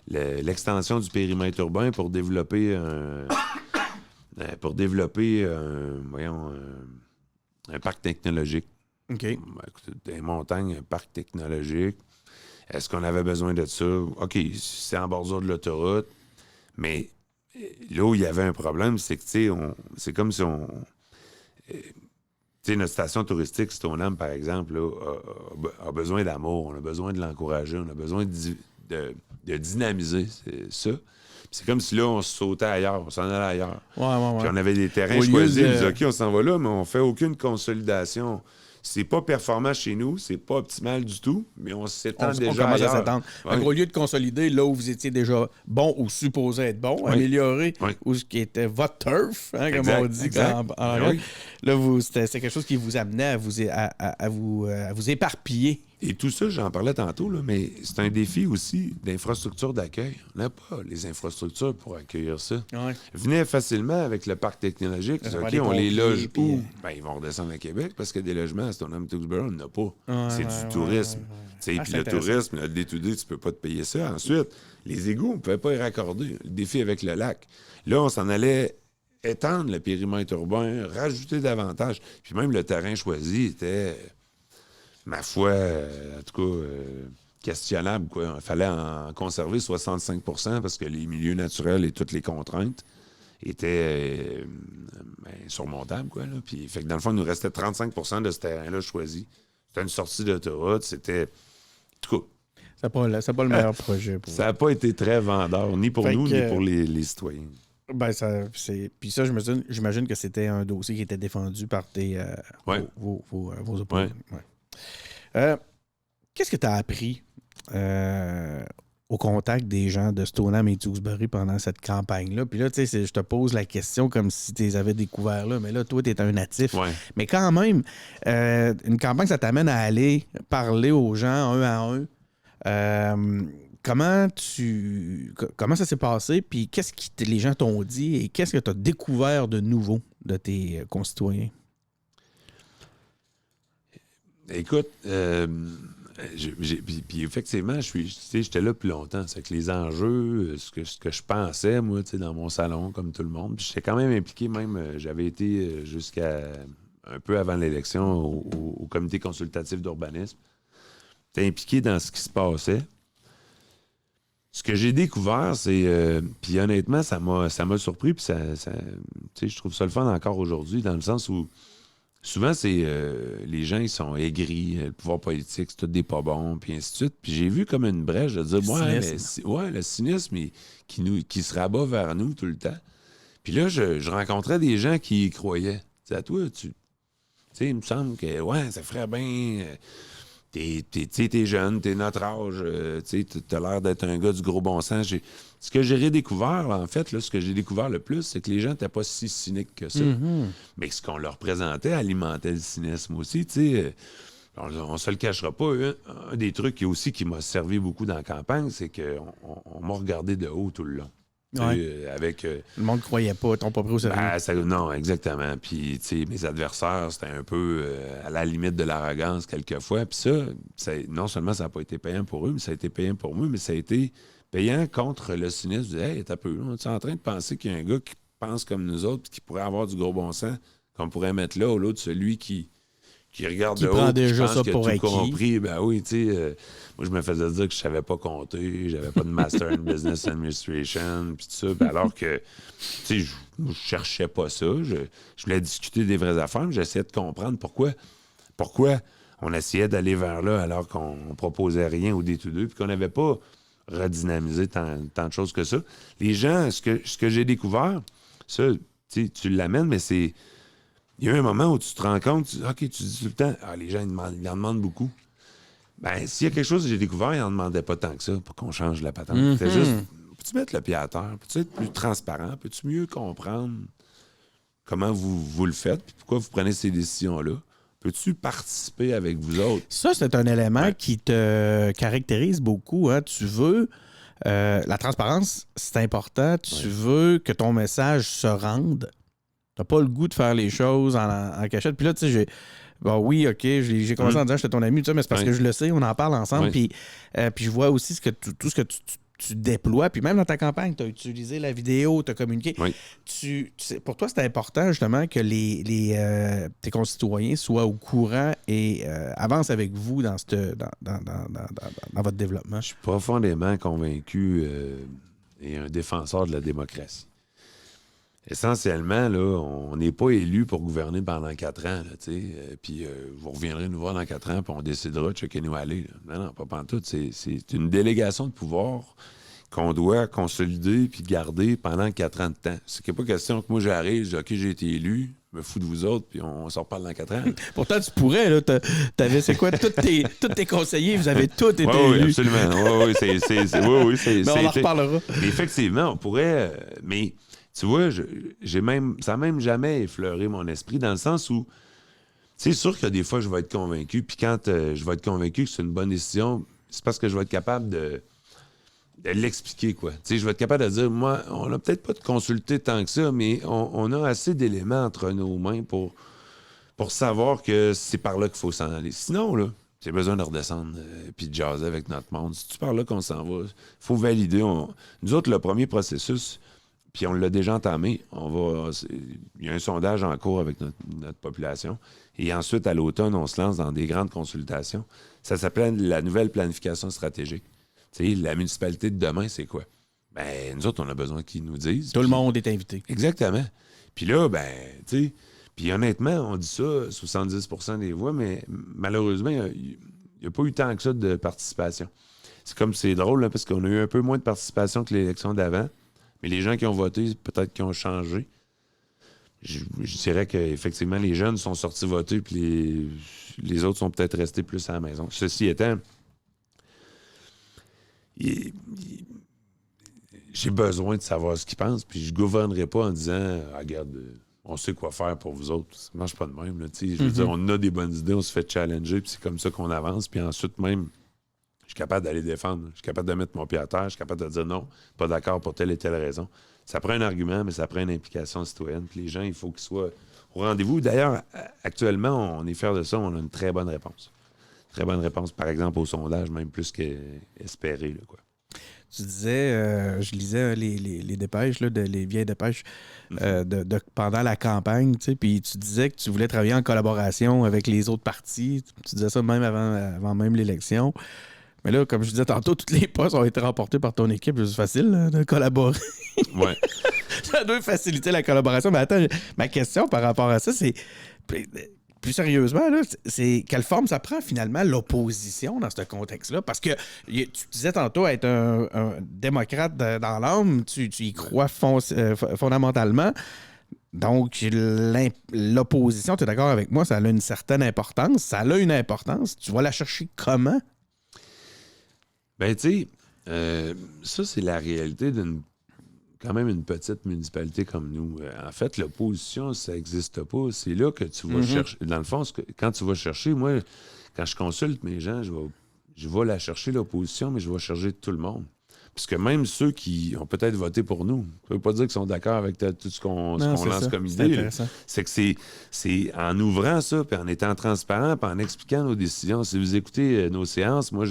l'extension du périmètre urbain pour développer un parc technologique. OK. Écoutez, des montagnes, un parc technologique. Est-ce qu'on avait besoin de ça? OK, c'est en bordure de l'autoroute, mais là où il y avait un problème, c'est que, c'est comme si on... notre station touristique, Stoneham, par exemple, là, a besoin d'amour, on a besoin de l'encourager, on a besoin de dynamiser ça. C'est comme si là, on se sautait ailleurs, on s'en allait ailleurs. Ouais. Puis on avait des terrains choisis, on disait, OK, on s'en va là, mais on fait aucune consolidation. C'est pas performant chez nous, c'est pas optimal du tout, mais on s'étend déjà commence ailleurs. À s'étendre. Ouais. Au lieu de consolider là où vous étiez déjà bon ou supposé être bon, améliorer où ce qui était votre turf, comme on dit. Là, c'est quelque chose qui vous amenait à vous éparpiller. Et tout ça, j'en parlais tantôt, là, mais c'est un défi aussi d'infrastructure d'accueil. On n'a pas les infrastructures pour accueillir ça. Ouais. Venez facilement avec le parc technologique. OK, on les loge où? Ils vont redescendre à Québec parce que des logements à Stoneham Tewksbury, on n'en a pas. C'est du tourisme. Puis le tourisme, le day-to-day, tu peux pas te payer ça. Ensuite, les égouts, on ne pouvait pas y raccorder. Le défi avec le lac. Là, on s'en allait étendre le périmètre urbain, rajouter davantage. Puis même le terrain choisi était... ma foi, en tout cas, questionnable. Quoi. Il fallait en conserver 65 parce que les milieux naturels et toutes les contraintes étaient surmontables. Quoi, là. Puis, fait que dans le fond, il nous restait 35 de ce terrain-là choisi. C'était une sortie d'autoroute. C'était... En tout cas... C'est pas le meilleur projet. Ça n'a pas été très vendeur, ni pour nous, ni pour les citoyens. Puis ça, j'imagine que c'était un dossier qui était défendu par vos opposants. Ouais. Qu'est-ce que tu as appris au contact des gens de Stoneham et Tewksbury pendant cette campagne-là. Puis là, tu sais, je te pose la question comme si tu les avais découverts là. Mais là, toi, tu es un natif. Ouais. Mais quand même, une campagne, ça t'amène à aller parler aux gens un à un. Comment ça s'est passé? Puis qu'est-ce que les gens t'ont dit et qu'est-ce que tu as découvert de nouveau de tes concitoyens? Écoute, puis effectivement, j'étais là plus longtemps. C'est que les enjeux, ce que je pensais, moi, dans mon salon, comme tout le monde, puis j'étais quand même impliqué, j'avais été jusqu'à un peu avant l'élection au comité consultatif d'urbanisme. J'étais impliqué dans ce qui se passait. Ce que j'ai découvert, c'est... puis honnêtement, ça m'a surpris, puis je trouve ça le fun encore aujourd'hui, dans le sens où souvent, c'est les gens, ils sont aigris, le pouvoir politique, c'est tout des pas bons, puis ainsi de suite. Puis j'ai vu comme une brèche de dire, le cynisme qui se rabat vers nous tout le temps. Puis là, je rencontrais des gens qui y croyaient. Tu sais, à toi, tu sais, il me semble que, ça ferait bien... T'es jeune, t'es notre âge, t'as l'air d'être un gars du gros bon sens. Ce que j'ai redécouvert, en fait, là, ce que j'ai découvert le plus, c'est que les gens n'étaient pas si cyniques que ça. Mm-hmm. Mais ce qu'on leur présentait alimentait le cynisme aussi. On se le cachera pas. Un des trucs qui m'a servi beaucoup dans la campagne, c'est qu'on m'a regardé de haut tout le long. Ouais. Avec, le monde ne croyait pas, t'ont pas pris au sérieux. Non, exactement. Puis, mes adversaires, c'était un peu à la limite de l'arrogance quelquefois. Puis ça, non seulement ça n'a pas été payant pour eux, mais ça a été payant pour moi, mais ça a été payant contre le cynisme. Je disais, hey, t'as peu, on est en train de penser qu'il y a un gars qui pense comme nous autres, qui pourrait avoir du gros bon sens, qu'on pourrait mettre là, au lieu de celui qui regarde qui de haut, prend déjà qui pense ça qu'il a pour tout acquis. compris. Ben oui, moi, je me faisais dire que je savais pas compter, j'avais pas de Master in Business Administration, puis tout ça. Ben alors que, je cherchais pas ça. Je voulais discuter des vraies affaires, mais j'essayais de comprendre pourquoi on essayait d'aller vers là alors qu'on proposait rien au D2D, puis qu'on n'avait pas redynamisé tant de choses que ça. Les gens, ce que j'ai découvert, ça, tu l'amènes, mais c'est... Il y a eu un moment où tu te rends compte, tu dis tout le temps, les gens, ils en demandent beaucoup. Ben, s'il y a quelque chose que j'ai découvert, ils n'en demandaient pas tant que ça pour qu'on change la patente. Mm-hmm. C'est juste, peux-tu mettre le pied à terre? Peux-tu être plus transparent? Peux-tu mieux comprendre comment vous le faites? Puis pourquoi vous prenez ces décisions-là? Peux-tu participer avec vous autres? Ça, c'est un élément qui te caractérise beaucoup. Hein? Tu veux... la transparence, c'est important. Tu veux que ton message se rende. T'as pas le goût de faire les choses en cachette. Puis là, tu sais, oui, OK, j'ai commencé en disant que j'étais ton ami, tout ça, mais c'est parce que je le sais, on en parle ensemble. Puis je vois aussi tout ce que tu déploies. Puis même dans ta campagne, tu as utilisé la vidéo, tu as communiqué. Oui. Pour toi, c'est important, justement, que tes concitoyens soient au courant et avancent avec vous dans votre développement. Je suis profondément convaincu et un défenseur de la démocratie. Essentiellement, là, on n'est pas élu pour gouverner pendant 4 ans, puis vous reviendrez nous voir dans 4 ans, puis on décidera de checker nous aller. Là. Non, pas pantoute. C'est une délégation de pouvoir qu'on doit consolider puis garder pendant 4 ans de temps. C'est qu'il n'y a pas question que moi j'arrive, je dis « OK, j'ai été élu, je me fous de vous autres, puis on s'en reparle dans 4 ans. » Pourtant, tu pourrais, là. T'avais, c'est quoi, tous tes conseillers, vous avez tous été élus. Oui, absolument. Oui, c'est... Mais on en reparlera. Effectivement, on pourrait... mais... Tu vois, ça n'a même jamais effleuré mon esprit, dans le sens où c'est sûr que des fois, je vais être convaincu, puis quand je vais être convaincu que c'est une bonne décision, c'est parce que je vais être capable de l'expliquer, quoi. Tu sais, je vais être capable de dire, moi, on n'a peut-être pas de consulté tant que ça, mais on a assez d'éléments entre nos mains pour savoir que c'est par là qu'il faut s'en aller. Sinon, là, j'ai besoin de redescendre puis de jaser avec notre monde. C'est par là qu'on s'en va. Il faut valider. Nous autres, le premier processus... Puis on l'a déjà entamé. Il y a un sondage en cours avec notre population. Et ensuite, à l'automne, on se lance dans des grandes consultations. Ça s'appelle la nouvelle planification stratégique. Tu sais, la municipalité de demain, c'est quoi? Ben, nous autres, on a besoin qu'ils nous disent. Tout le monde est invité. Exactement. Puis là, ben, tu sais, puis honnêtement, on dit ça, 70% des voix, mais malheureusement, il n'y a pas eu tant que ça de participation. C'est drôle, là, parce qu'on a eu un peu moins de participation que l'élection d'avant. Mais les gens qui ont voté, peut-être qu'ils ont changé. Je dirais qu'effectivement, les jeunes sont sortis voter, puis les autres sont peut-être restés plus à la maison. Ceci étant, j'ai besoin de savoir ce qu'ils pensent, puis je ne gouvernerai pas en disant regarde, on sait quoi faire pour vous autres. Ça ne marche pas de même. Là, je veux dire, on a des bonnes idées, on se fait challenger, puis c'est comme ça qu'on avance. Puis ensuite, même, je suis capable d'aller défendre. Je suis capable de mettre mon pied à terre. Je suis capable de dire non, pas d'accord pour telle et telle raison. Ça prend un argument, mais ça prend une implication citoyenne. Puis les gens, il faut qu'ils soient au rendez-vous. D'ailleurs, actuellement, on est fiers de ça. On a une très bonne réponse. Très bonne réponse, par exemple, au sondage, même plus qu'espéré, là, quoi. Tu disais, je lisais les dépêches, là, les vieilles dépêches pendant la campagne, tu sais, puis tu disais que tu voulais travailler en collaboration avec les autres partis. Tu disais ça même avant même l'élection. Mais là, comme je disais tantôt, tous les postes ont été remportés par ton équipe. C'est facile là, de collaborer. Ouais. Ça doit faciliter la collaboration. Mais attends, ma question par rapport à ça, c'est... Plus sérieusement, là, c'est quelle forme ça prend finalement l'opposition dans ce contexte-là? Parce que tu disais tantôt être un démocrate dans l'âme, tu y crois fondamentalement. Donc, l'opposition, tu es d'accord avec moi, ça a une certaine importance. Ça a une importance. Tu vas la chercher comment? Ben, tu sais, ça, c'est la réalité quand même une petite municipalité comme nous. En fait, l'opposition, ça n'existe pas. C'est là que tu vas chercher. Dans le fond, quand tu vas chercher, moi, quand je consulte mes gens, je vais la chercher, l'opposition, mais je vais chercher tout le monde. Parce que même ceux qui ont peut-être voté pour nous, ça ne veut pas dire qu'ils sont d'accord avec tout ce qu'on lance comme idée. C'est que c'est en ouvrant ça, puis en étant transparent, puis en expliquant nos décisions. Si vous écoutez nos séances, moi,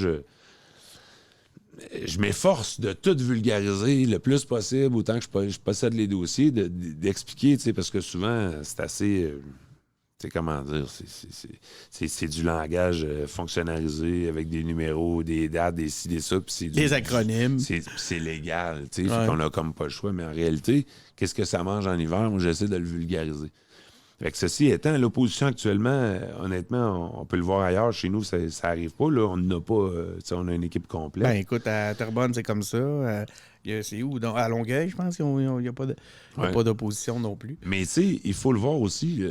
je m'efforce de tout vulgariser le plus possible, autant que je possède les dossiers, d'expliquer, tu sais, parce que souvent, c'est assez... tu sais, comment dire, c'est du langage fonctionnalisé avec des numéros, des dates, des ci, des ça, puis c'est des acronymes. C'est légal, tu sais, fait qu'on a comme pas le choix, mais en réalité, qu'est-ce que ça mange en hiver? Moi, j'essaie de le vulgariser. Fait que ceci étant, l'opposition actuellement, honnêtement, on peut le voir ailleurs. Chez nous, ça n'arrive pas. Là. On n'a pas. On a une équipe complète. Ben écoute, à Terrebonne, c'est comme ça. C'est où? À Longueuil, je pense qu'il n'y a pas d'opposition non plus. Mais tu sais, il faut le voir aussi.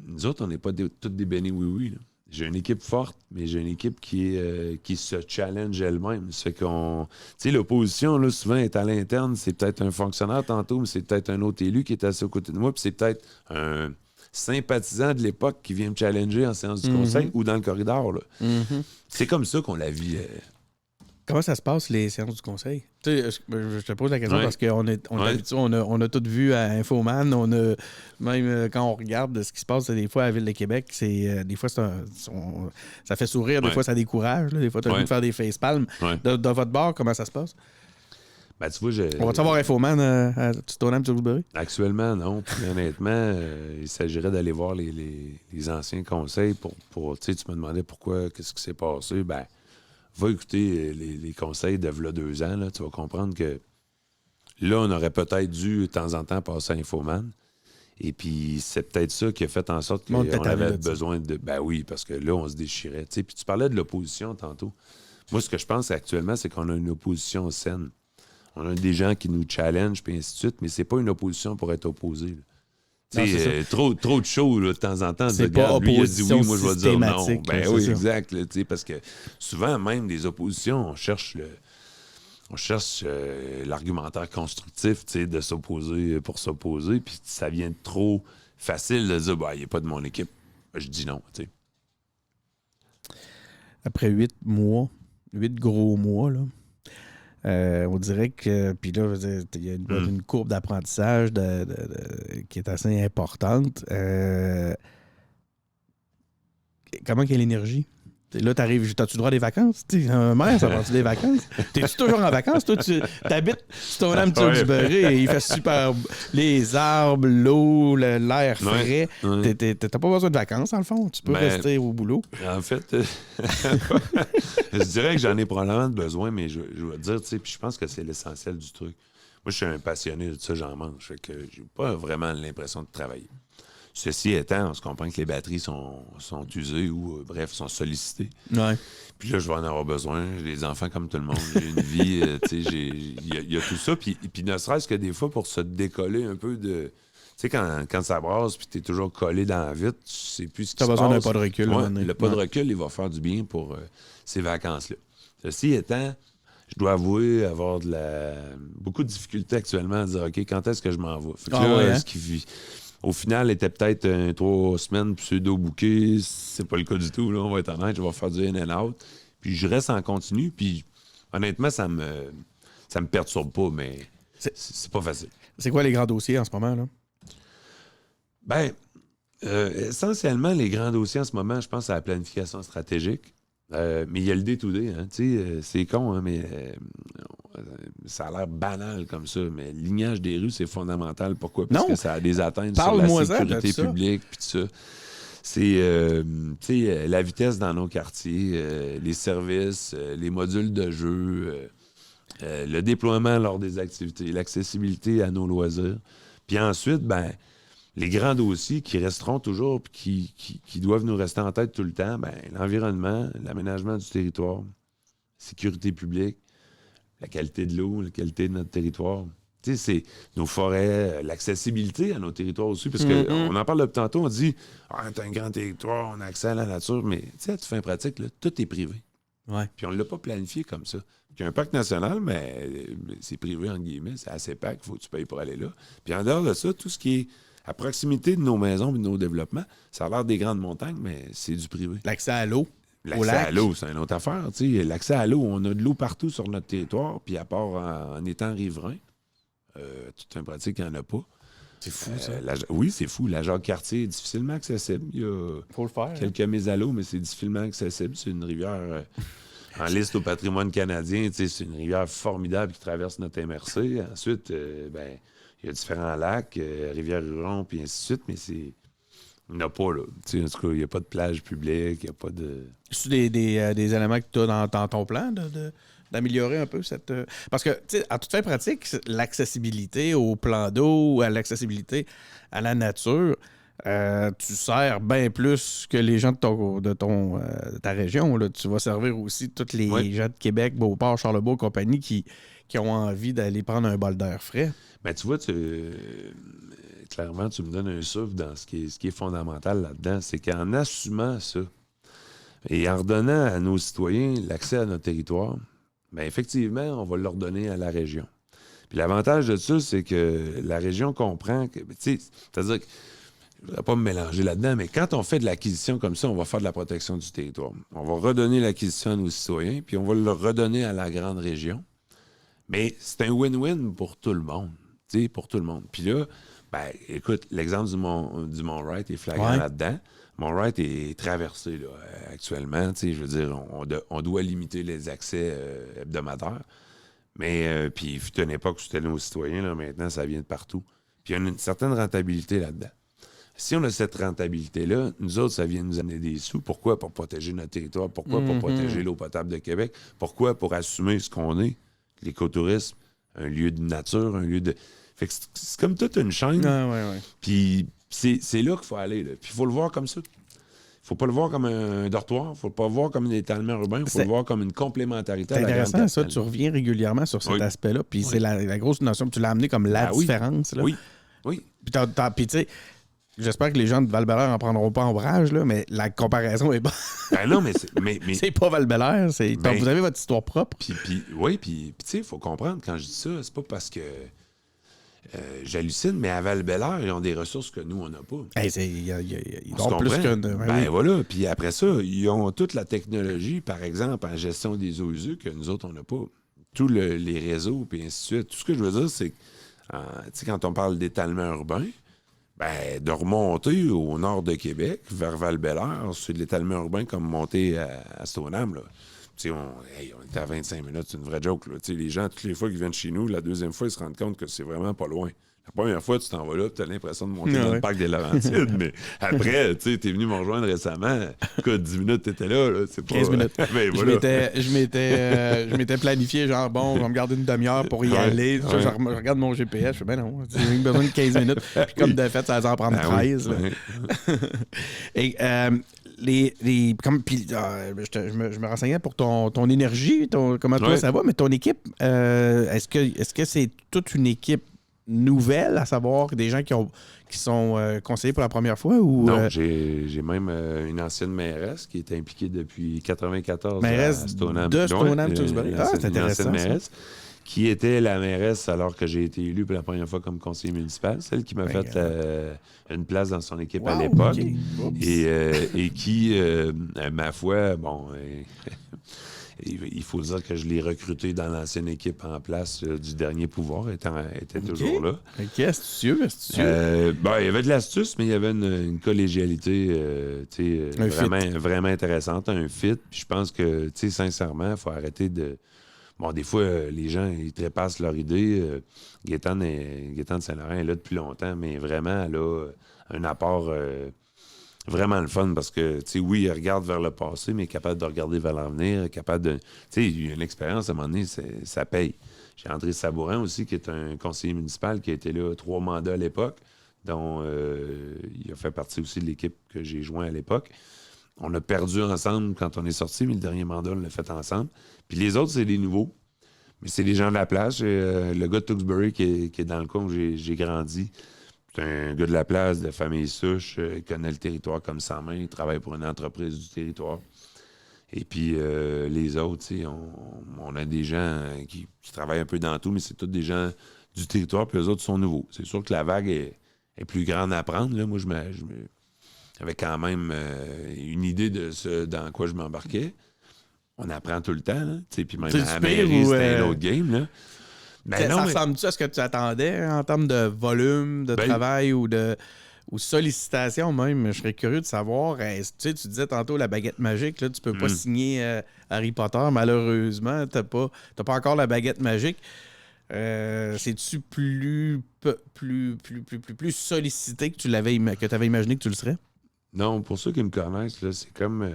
Nous autres, on n'est pas toutes des bénis oui-oui. J'ai une équipe forte, mais j'ai une équipe qui se challenge elle-même. Ça fait qu'on... Tu sais, l'opposition, là, souvent, est à l'interne. C'est peut-être un fonctionnaire tantôt, mais c'est peut-être un autre élu qui est assis à côté de moi, puis c'est peut-être un sympathisant de l'époque qui vient me challenger en séance du conseil ou dans le corridor. Là. C'est comme ça qu'on la vit. Comment ça se passe, les séances du conseil? Tu sais, je te pose la question parce qu'on est habitué, on a tout vu à Infoman. Même quand on regarde ce qui se passe des fois à la Ville de Québec, des fois, ça fait sourire, des fois, ça décourage. Là, des fois, tu as envie de faire des facepalms. De votre bord, comment ça se passe? Ben, tu vois, on va savoir Infoman à Stoneham-Tewksbury? Actuellement, non. Puis, honnêtement, il s'agirait d'aller voir les anciens conseils pour tu sais, tu me demandais pourquoi, qu'est-ce qui s'est passé. Ben, va écouter les conseils de v'là 2 ans. Là, tu vas comprendre que là, on aurait peut-être dû, de temps en temps, passer à Infoman. Et puis, c'est peut-être ça qui a fait en sorte qu'on avait besoin de... Ben oui, parce que là, on se déchirait. Tu sais, puis tu parlais de l'opposition tantôt. Moi, ce que je pense actuellement, c'est qu'on a une opposition saine. On a des gens qui nous challengent, puis ainsi de suite, mais c'est pas une opposition pour être opposé. Trop de shows là, de temps en temps. C'est pas lui, il a dit oui, moi je vais dire non. Ben oui, exact. Là, parce que souvent, même des oppositions, on cherche l'argumentaire constructif de s'opposer pour s'opposer, puis ça vient trop facile de dire il n'est pas de mon équipe. Je dis non. T'sais. Après 8 gros mois, là. On dirait que, puis là, il y a une courbe d'apprentissage qui est assez importante. Comment qu'il y a l'énergie? Là, t'arrives, t'as-tu droit à des vacances? Un maire, ça va-tu des vacances? T'es-tu toujours en vacances? Toi, tu t'habites Stoneham-Tewksbury et il fait super... Les arbres, l'eau, l'air frais. T'as pas besoin de vacances, dans le fond. Tu peux rester au boulot. En fait, je dirais que j'en ai probablement besoin, mais je vais te dire, tu sais, puis je pense que c'est l'essentiel du truc. Moi, je suis un passionné de ça, j'en mange. Fait que j'ai pas vraiment l'impression de travailler. Ceci étant, on se comprend que les batteries sont usées ou, bref, sont sollicitées. Ouais. Puis là, je vais en avoir besoin. J'ai des enfants comme tout le monde. J'ai une vie, tu sais, il y a tout ça. Puis ne serait-ce que des fois, pour se décoller un peu de... Tu sais, quand ça brasse puis tu es toujours collé dans la vitre, tu sais plus ce qui se passe. Tu as besoin d'un pas de recul. Le pas de recul, il va faire du bien pour ces vacances-là. Ceci étant, je dois avouer avoir beaucoup de difficultés actuellement à dire, OK, quand est-ce que je m'en vais? Fait que ce qui, au final, était peut-être 3 semaines pseudo-booké. C'est pas le cas du tout, là, on va être honnête. Je vais faire du in and out. Puis je reste en continu. Puis honnêtement, ça me perturbe pas, mais c'est pas facile. C'est quoi les grands dossiers en ce moment, là? Ben, essentiellement, les grands dossiers en ce moment, je pense à la planification stratégique. Mais il y a le day-to-day, hein, c'est con, hein, mais ça a l'air banal comme ça, mais le lignage des rues, c'est fondamental. Pourquoi? Parce que ça a des atteintes sur la sécurité publique, puis tout ça. C'est la vitesse dans nos quartiers, les services, les modules de jeu, le déploiement lors des activités, l'accessibilité à nos loisirs. Puis ensuite, les grands dossiers qui resteront toujours puis qui doivent nous rester en tête tout le temps, l'environnement, l'aménagement du territoire, sécurité publique, la qualité de l'eau, la qualité de notre territoire. Tu sais, c'est nos forêts, l'accessibilité à nos territoires aussi, parce qu'on en parle depuis tantôt, on dit « Ah, t'as un grand territoire, on a accès à la nature », mais tu sais, tu fais un pratique, là, tout est privé. Ouais. Puis on ne l'a pas planifié comme ça. Puis un parc national, mais c'est privé, entre guillemets, c'est assez pack, il faut que tu payes pour aller là. Puis en dehors de ça, tout ce qui est à proximité de nos maisons et de nos développements, ça a l'air des grandes montagnes, mais c'est du privé. L'accès à l'eau. L'accès à l'eau, c'est une autre affaire. L'accès à l'eau, on a de l'eau partout sur notre territoire, puis à part en étant riverain, tout un pratique, il n'y en a pas. C'est fou, ça. Oui, c'est fou. La Jacques-Cartier est difficilement accessible. Il y a faut le faire, quelques mises à l'eau, mais c'est difficilement accessible. C'est une rivière en liste au patrimoine canadien. C'est une rivière formidable qui traverse notre MRC. Ensuite, il y a différents lacs, Rivière-Huron, puis ainsi de suite, mais il n'y en a pas, là. En tout cas, il n'y a pas de plage publique, il n'y a pas de... C'est des éléments que tu as dans ton plan d'améliorer un peu cette... Parce que, tu sais, en toute fin pratique, l'accessibilité au plan d'eau, à l'accessibilité à la nature, tu sers bien plus que les gens de ta région. Là. Tu vas servir aussi tous les gens de Québec, Beauport, Charlebourg, compagnie qui ont envie d'aller prendre un bol d'air frais. Ben, tu vois, clairement, tu me donnes un souffle dans ce qui est fondamental là-dedans. C'est qu'en assumant ça et en redonnant à nos citoyens l'accès à notre territoire, bien, effectivement, on va leur donner à la région. Puis l'avantage de ça, c'est que la région comprend que, tu sais, c'est-à-dire que je ne voudrais pas me mélanger là-dedans, mais quand on fait de l'acquisition comme ça, on va faire de la protection du territoire. On va redonner l'acquisition à nos citoyens, puis on va le redonner à la grande région. Mais c'est un win-win pour tout le monde. Pour tout le monde. Puis là, écoute, l'exemple du Mont-Wright est flagrant là-dedans. Mont-Wright est traversé là, actuellement. Je veux dire, on doit limiter les accès hebdomadaires. Mais puis, il fut une époque où c'était nos citoyens. Là, maintenant, ça vient de partout. Puis, il y a une certaine rentabilité là-dedans. Si on a cette rentabilité-là, nous autres, ça vient nous amener des sous. Pourquoi? Pour protéger notre territoire. Pourquoi? Pour protéger l'eau potable de Québec. Pourquoi? Pour assumer ce qu'on est. L'écotourisme, un lieu de nature, un lieu de... Fait que c'est comme toute une chaîne. Puis c'est là qu'il faut aller. Là. Puis il faut le voir comme ça. Il faut pas le voir comme un dortoir. Il ne faut pas le voir comme un étalement urbain. Il faut le voir comme une complémentarité à la grande intéressant, ça. Tu reviens régulièrement sur cet aspect-là. Puis c'est la grosse notion. Tu l'as amené comme la différence. Là. Oui. Puis tu sais, j'espère que les gens de Val-Bélair n'en prendront pas ombrage, là, mais la comparaison est bonne. Non, mais c'est pas Val-Bélair. Vous avez votre histoire propre. Puis tu sais, il faut comprendre, quand je dis ça, c'est pas parce que j'hallucine, mais à Val-Bélair, ils ont des ressources que nous, on n'a pas. Ils ont plus que... voilà. Puis après ça, ils ont toute la technologie, par exemple, en gestion des eaux usées, que nous autres, on n'a pas. Tous les réseaux, puis ainsi de suite. Tout ce que je veux dire, c'est que, tu sais, quand on parle d'étalement urbain, de remonter au nord de Québec, vers Val-Bélair, c'est de l'étalement urbain comme monter à Stoneham, là. On était à 25 minutes, c'est une vraie joke. Là. Les gens, toutes les fois qu'ils viennent chez nous, la deuxième fois, ils se rendent compte que c'est vraiment pas loin. La première fois, tu t'en vas là, tu as l'impression de monter dans le parc des Laurentides, mais après, tu es venu me rejoindre récemment. Écoute, 10 minutes, tu étais là. C'est pas... 15 minutes. Mais voilà. Je m'étais planifié, genre, bon, je vais me garder une demi-heure pour y aller. Je regarde mon GPS, je fais, non, j'ai besoin de 15 minutes. Puis comme de fait, ça va en prendre 13. Et... je me renseignais pour ton énergie, comment toi ça va, mais ton équipe, est-ce que c'est toute une équipe nouvelles, à savoir des gens qui sont conseillés pour la première fois? Ou, Non, j'ai même une ancienne mairesse qui était impliquée depuis 1994 mairesse à Stoneham. de Stoneham-Tewksbury. Ah, c'est intéressant, L'ancienne ça. mairesse, qui était la mairesse alors que j'ai été élu pour la première fois comme conseiller municipal, celle qui m'a fait une place dans son équipe à l'époque. OK. Oups. Et qui, ma foi, il faut dire que je l'ai recruté dans l'ancienne équipe en place du dernier pouvoir, était toujours là. OK, astucieux. Il y avait de l'astuce, mais il y avait une collégialité vraiment intéressante, un fit. Puis je pense que, sincèrement, il faut arrêter de... Bon, des fois, les gens, ils trépassent leur idée. Gaétane de Saint-Laurent est là depuis longtemps, mais vraiment, elle a un apport vraiment le fun parce que, oui, elle regarde vers le passé, mais capable de regarder vers l'avenir, capable de... il y a une expérience, à un moment donné, ça paye. J'ai André Sabourin aussi, qui est un conseiller municipal qui a été là 3 mandats à l'époque, dont il a fait partie aussi de l'équipe que j'ai joint à l'époque. On a perdu ensemble quand on est sorti, mais le dernier mandat, on l'a fait ensemble. Puis les autres, c'est des nouveaux. Mais c'est des gens de la place. Le gars de Tewksbury qui est dans le coin où j'ai grandi. C'est un gars de la place, de famille souche. Il connaît le territoire comme sa main. Il travaille pour une entreprise du territoire. Et puis les autres, on a des gens qui travaillent un peu dans tout, mais c'est tous des gens du territoire, puis les autres sont nouveaux. C'est sûr que la vague est plus grande à prendre. Là. Moi, j'avais quand même une idée de ce dans quoi je m'embarquais. On apprend tout le temps. Là. Puis même à la mairie, c'était un autre game. Là. Ben ça ressemble-tu à ce que tu attendais en termes de volume de travail ou sollicitation même? Je serais curieux de savoir. Tu disais tantôt la baguette magique, là, tu peux pas signer Harry Potter, malheureusement. T'as pas encore la baguette magique. C'est-tu plus sollicité que tu avais imaginé que tu le serais? Non, pour ceux qui me connaissent, là, c'est comme...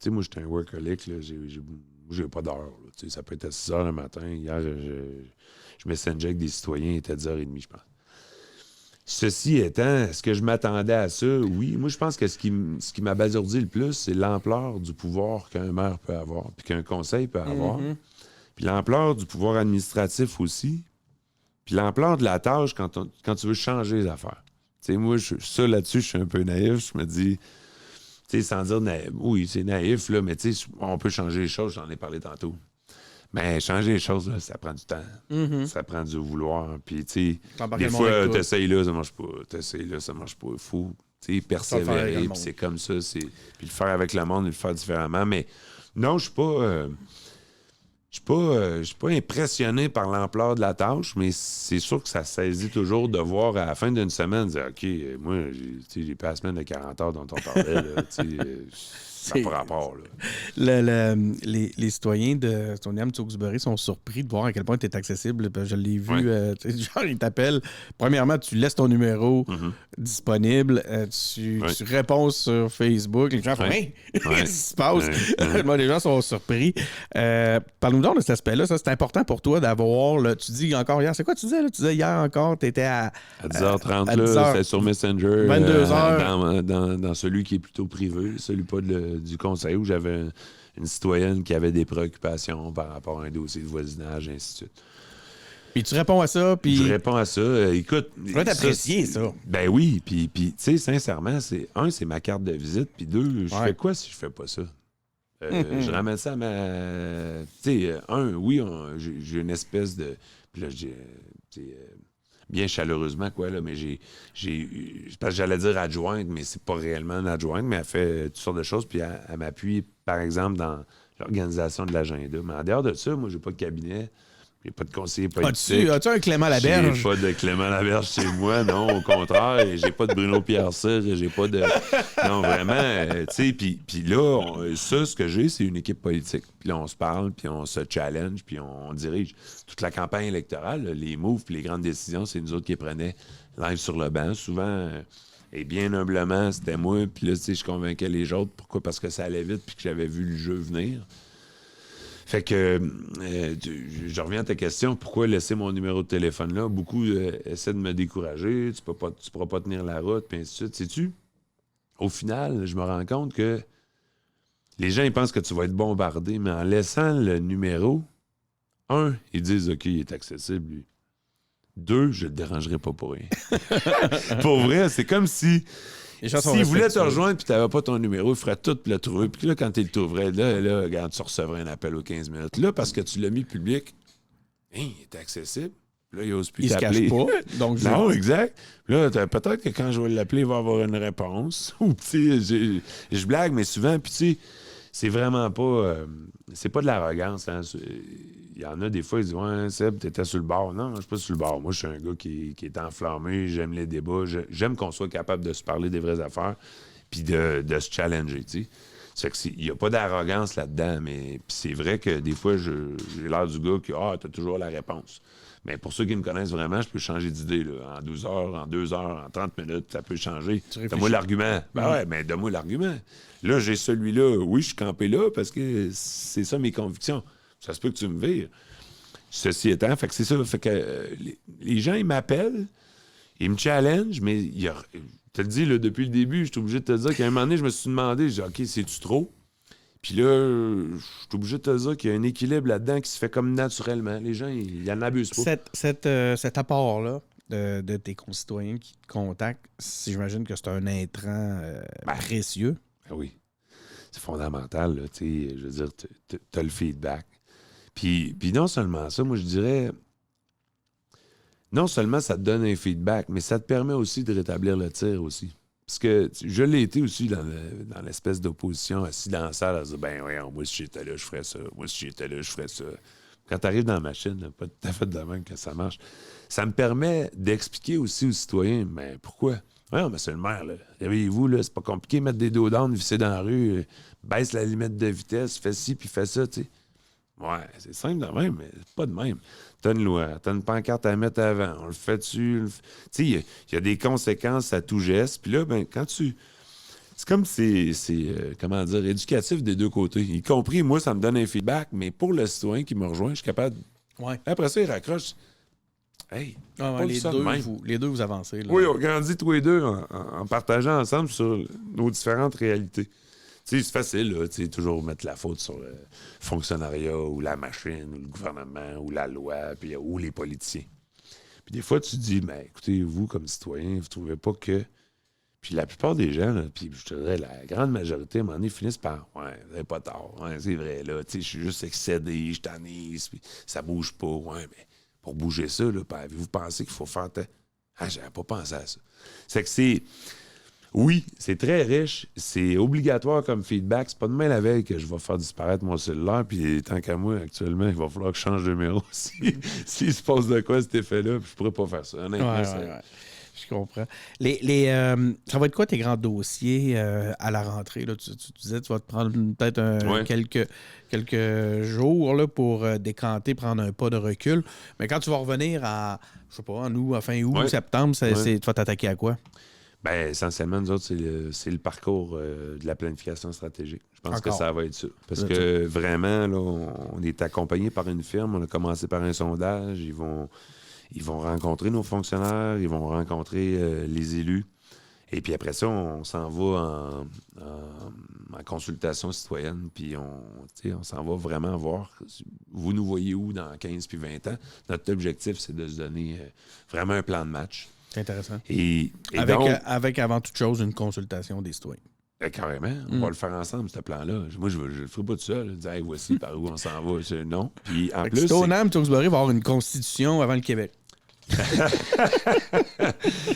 moi, j'étais un workaholic. Là, j'ai pas d'heure. Ça peut être à 6 h le matin. Hier, je messengeais avec des citoyens, il était 10h30, je pense. Ceci étant, est-ce que je m'attendais à ça? Oui. Moi, je pense que ce qui m'a basourdi le plus, c'est l'ampleur du pouvoir qu'un maire peut avoir, puis qu'un conseil peut avoir. Puis l'ampleur du pouvoir administratif aussi. Puis l'ampleur de la tâche quand tu veux changer les affaires. Moi, ça là-dessus, je suis un peu naïf. Je me dis, sans dire naïf, oui, c'est naïf, là, mais on peut changer les choses, j'en ai parlé tantôt. Mais changer les choses, là, ça prend du temps. Ça prend du vouloir. Puis, des fois, t'essayes là, ça marche pas. T'essayes là, ça marche pas. Il faut persévérer. Puis c'est comme ça. Puis le faire avec le monde, le faire différemment. Mais non, je suis pas... Je suis pas impressionné par l'ampleur de la tâche, mais c'est sûr que ça saisit toujours de voir à la fin d'une semaine, dire OK, moi, j'ai pas la semaine de 40 heures dont on parlait, là, ça n'a pas rapport. Là. Les citoyens de Stoneham-Tewksbury sont surpris de voir à quel point tu es accessible. Je l'ai vu, genre, ils t'appellent. Premièrement, tu laisses ton numéro disponible, tu réponds sur Facebook. Les gens font Hey, qu'est-ce qui se passe? Moi, les gens sont surpris. Parle-nous donc de cet aspect-là. Ça, c'est important pour toi d'avoir. Tu dis encore hier, c'est quoi tu disais? Là? Tu disais hier encore, tu étais à 10h30, à là, 10h. c'était sur Messenger. 22h. Dans celui qui est plutôt privé, celui pas du conseil, où j'avais une citoyenne qui avait des préoccupations par rapport à un dossier de voisinage, et ainsi de suite. Puis tu réponds à ça, puis... Je réponds à ça. Écoute... Tu vas t'apprécier, ça. Ben oui, puis tu sais, sincèrement, c'est ma carte de visite, puis 2, je fais quoi si je fais pas ça? Je ramène ça à ma... Tu sais, j'ai une espèce de... Puis là, bien chaleureusement, quoi, là, mais parce que j'allais dire adjointe, mais c'est pas réellement une adjointe, mais elle fait toutes sortes de choses, puis elle m'appuie, par exemple, dans l'organisation de l'agenda. Mais en dehors de ça, moi, j'ai pas de cabinet, j'ai pas de conseiller politique. As-tu un Clément Laberge? J'ai pas de Clément Laberge chez moi, non, au contraire. J'ai pas de Bruno Pierre-Cyr, j'ai pas de... Non, vraiment, tu sais, puis là, ce que j'ai, c'est une équipe politique. Puis là, on se parle, puis on se challenge, puis on dirige. Toute la campagne électorale, là, les moves puis les grandes décisions, c'est nous autres qui les prenaient live sur le banc. Souvent, et bien humblement, c'était moi. Puis là, tu sais, je convainquais les autres. Pourquoi? Parce que ça allait vite, puis que j'avais vu le jeu venir. Fait que, je reviens à ta question, pourquoi laisser mon numéro de téléphone là? Beaucoup essaient de me décourager, tu pourras pas tenir la route, puis ainsi de suite. Sais-tu? Au final, je me rends compte que les gens, ils pensent que tu vas être bombardé, mais en laissant le numéro, ils disent, OK, il est accessible, lui. 2, je le dérangerais pas pour rien. Pour vrai, c'est comme si... Les gens sont S'il voulait te respectueux. rejoindre puis tu n'avais pas ton numéro, il ferait tout pour le trouver. Puis là, quand il le trouverait, là, regarde, tu recevrais un appel aux 15 minutes. Là, parce que tu l'as mis public, il est accessible. Là, il n'ose plus Il se t'appeler. cache pas. Donc, Non, exact. Là, peut-être que quand je vais l'appeler, il va avoir une réponse. Ou, tu sais, je blague, mais souvent, puis tu sais, c'est vraiment pas... c'est pas de l'arrogance. Hein. Il y en a des fois, ils disent « Ouais, Seb, t'étais sur le bord. » Non, je suis pas sur le bord. Moi, je suis un gars qui est enflammé. J'aime les débats. J'aime qu'on soit capable de se parler des vraies affaires puis de se challenger, tu sais. C'est que il n'y a pas d'arrogance là-dedans, mais puis c'est vrai que des fois, j'ai l'air du gars qui « Ah, t'as toujours la réponse. » Mais pour ceux qui me connaissent vraiment, je peux changer d'idée. Là. En 12 heures, en 2 heures, en 30 minutes, ça peut changer. Donne-moi l'argument. Ben ouais, mais donne-moi l'argument. Là, j'ai celui-là. Oui, je suis campé là parce que c'est ça mes convictions. Ça se peut que tu me vires. Ceci étant, fait que c'est ça. Fait que les gens, ils m'appellent, ils me challengent, mais je te le dis, là, depuis le début, je suis obligé de te dire qu'à un moment donné, je me suis demandé, je dis, OK, c'est-tu trop? Puis là, je suis obligé de te dire qu'il y a un équilibre là-dedans qui se fait comme naturellement. Les gens, ils n'en abusent pas. Cet apport-là de tes concitoyens qui te contactent, j'imagine que c'est un intrant précieux. Ben oui. C'est fondamental, là, tu sais. Je veux dire, t'as le feedback. Puis non seulement ça, moi, je dirais... Non seulement ça te donne un feedback, mais ça te permet aussi de rétablir le tir aussi. Parce que je l'ai été aussi dans l'espèce d'opposition, assis dans la salle, à dire « Ben oui, moi, si j'étais là, je ferais ça. Moi, si j'étais là, je ferais ça. » Quand tu arrives dans la machine, là, pas tout à fait de même que ça marche. Ça me permet d'expliquer aussi aux citoyens « Mais pourquoi? » Ouais, mais c'est le maire, là. Réveillez-vous, là, c'est pas compliqué, mettre des dos down, visser dans la rue, baisse la limite de vitesse, fais ci, puis fais ça, tu sais. Ouais, c'est simple de même, mais c'est pas de même. T'as une loi, t'as une pancarte à mettre avant, on le fait dessus. Tu sais, il y a des conséquences à tout geste. Puis là, ben, quand tu... C'est comme c'est comment dire, éducatif des deux côtés. Y compris, moi, ça me donne un feedback, mais pour le citoyen qui me rejoint, je suis capable... Ouais. Après ça, il raccroche. Hey, pas les, ça de deux, même. les deux, vous avancez. Là. Oui, on grandit tous les deux en partageant ensemble sur nos différentes réalités. Tu sais, c'est facile, là, tu sais, toujours mettre la faute sur le fonctionnariat ou la machine ou le gouvernement ou la loi ou les politiciens. Puis des fois, tu te dis, ben, écoutez, vous, comme citoyen, vous trouvez pas que... Puis la plupart des gens, là, puis je te dirais, la grande majorité, à un moment donné, finissent par, ouais, vous n'avez pas tort, ouais, c'est vrai, là, tu sais, je suis juste excédé, je t'annise, puis ça bouge pas, ouais, mais pour bouger ça, là, avez-vous pensé qu'il faut faire... Ah, j'avais pas pensé à ça. C'est que c'est... Oui, c'est très riche. C'est obligatoire comme feedback. C'est pas demain la veille que je vais faire disparaître mon cellulaire. Puis tant qu'à moi, actuellement, il va falloir que je change de numéro. S'il se passe de quoi cet effet-là, puis je pourrais pas faire ça. Honnêtement, Ouais. Je comprends. Ça va être quoi tes grands dossiers à la rentrée? Là? Tu disais tu vas te prendre peut-être quelques jours là, pour décanter, prendre un pas de recul. Mais quand tu vas revenir à, je sais pas, en août, fin août, septembre, tu vas t'attaquer à quoi? Bien, essentiellement, nous autres, c'est le parcours de la planification stratégique. Je pense que ça va être ça. Parce que vraiment, là, on est accompagné par une firme. On a commencé par un sondage. Ils vont rencontrer nos fonctionnaires. Ils vont rencontrer les élus. Et puis après ça, on s'en va en consultation citoyenne. Puis on s'en va vraiment voir. Vous nous voyez où dans 15 puis 20 ans? Notre objectif, c'est de se donner vraiment un plan de match. C'est intéressant. Avec, avant toute chose, une consultation des citoyens. Carrément. On va le faire ensemble, ce plan-là. Moi, je ne le ferai pas tout seul. Dire, hey, voici par où on s'en va. Non. Puis en plus. Stoneham, Tewksbury va avoir une constitution avant le Québec.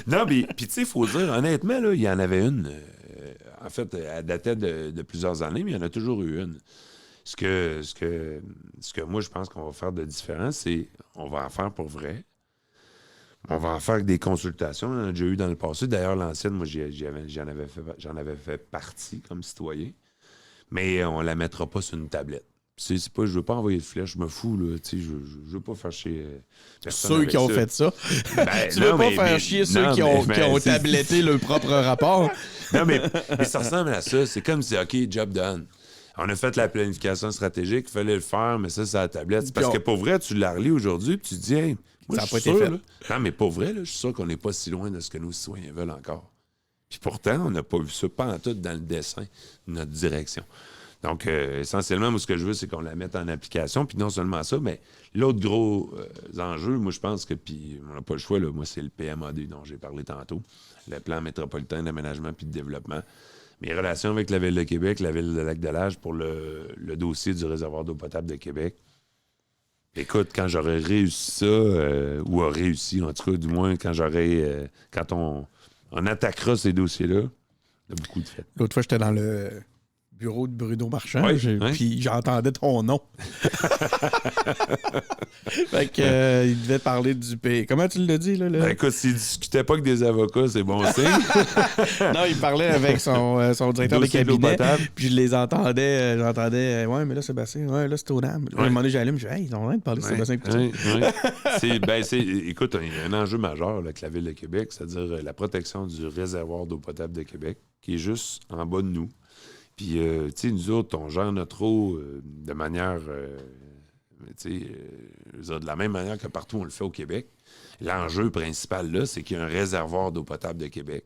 Non, puis tu sais, il faut dire, honnêtement, là, il y en avait une. En fait, elle datait de plusieurs années, mais il y en a toujours eu une. Ce que moi, je pense qu'on va faire de différent, c'est on va en faire pour vrai. On va en faire des consultations. On en a déjà eu dans le passé. D'ailleurs, l'ancienne, moi, j'en avais fait partie comme citoyen. Mais on la mettra pas sur une tablette. C'est pas, je veux pas envoyer de flèche, je me fous, là. Je veux pas faire chier personne. Ceux qui ont fait ça. Tu veux pas faire chier ceux qui ont tabletté leur propre rapport. Non, mais ça ressemble à ça. C'est comme si, OK, job done. On a fait la planification stratégique, il fallait le faire, mais ça, c'est à la tablette. C'est parce que pour vrai, tu la relis aujourd'hui, puis tu te dis, hey, moi, ça n'a pas été été fait. Là. Non, mais pour vrai, là, je suis sûr qu'on n'est pas si loin de ce que nos citoyens veulent encore. Puis pourtant, on n'a pas vu ça, pas en tout dans le dessin de notre direction. Donc, essentiellement, moi, ce que je veux, c'est qu'on la mette en application. Puis non seulement ça, mais l'autre gros enjeu, moi, je pense que, puis on n'a pas le choix, là, moi, c'est le PMAD dont j'ai parlé tantôt, le plan métropolitain d'aménagement puis de développement. Mes relations avec la Ville de Québec, la Ville de Lac-de-Lage pour le dossier du réservoir d'eau potable de Québec. Écoute, quand j'aurais réussi ça, ou a réussi, en tout cas, du moins, quand on attaquera ces dossiers-là, il y a beaucoup de fait. L'autre fois, j'étais dans le bureau de Bruno Marchand, puis j'entendais ton nom. Fait que, il devait parler du pays. Comment tu l'as dit, là? Ben, écoute, s'il discutait pas avec des avocats, c'est bon signe. Non, il parlait avec son directeur de cabinet, puis je les entendais. J'entendais, ouais, mais là, Sébastien, ouais, là, c'est au NAM. À un moment donné, j'allume, je dis, hey, ils ont rien de parler de Sébastien Couture. Écoute, il y a un enjeu majeur là, avec la Ville de Québec, c'est-à-dire la protection du réservoir d'eau potable de Québec, qui est juste en bas de nous. Puis, tu sais, nous autres, on gère notre eau de manière, de la même manière que partout on le fait au Québec. L'enjeu principal, là, c'est qu'il y a un réservoir d'eau potable de Québec.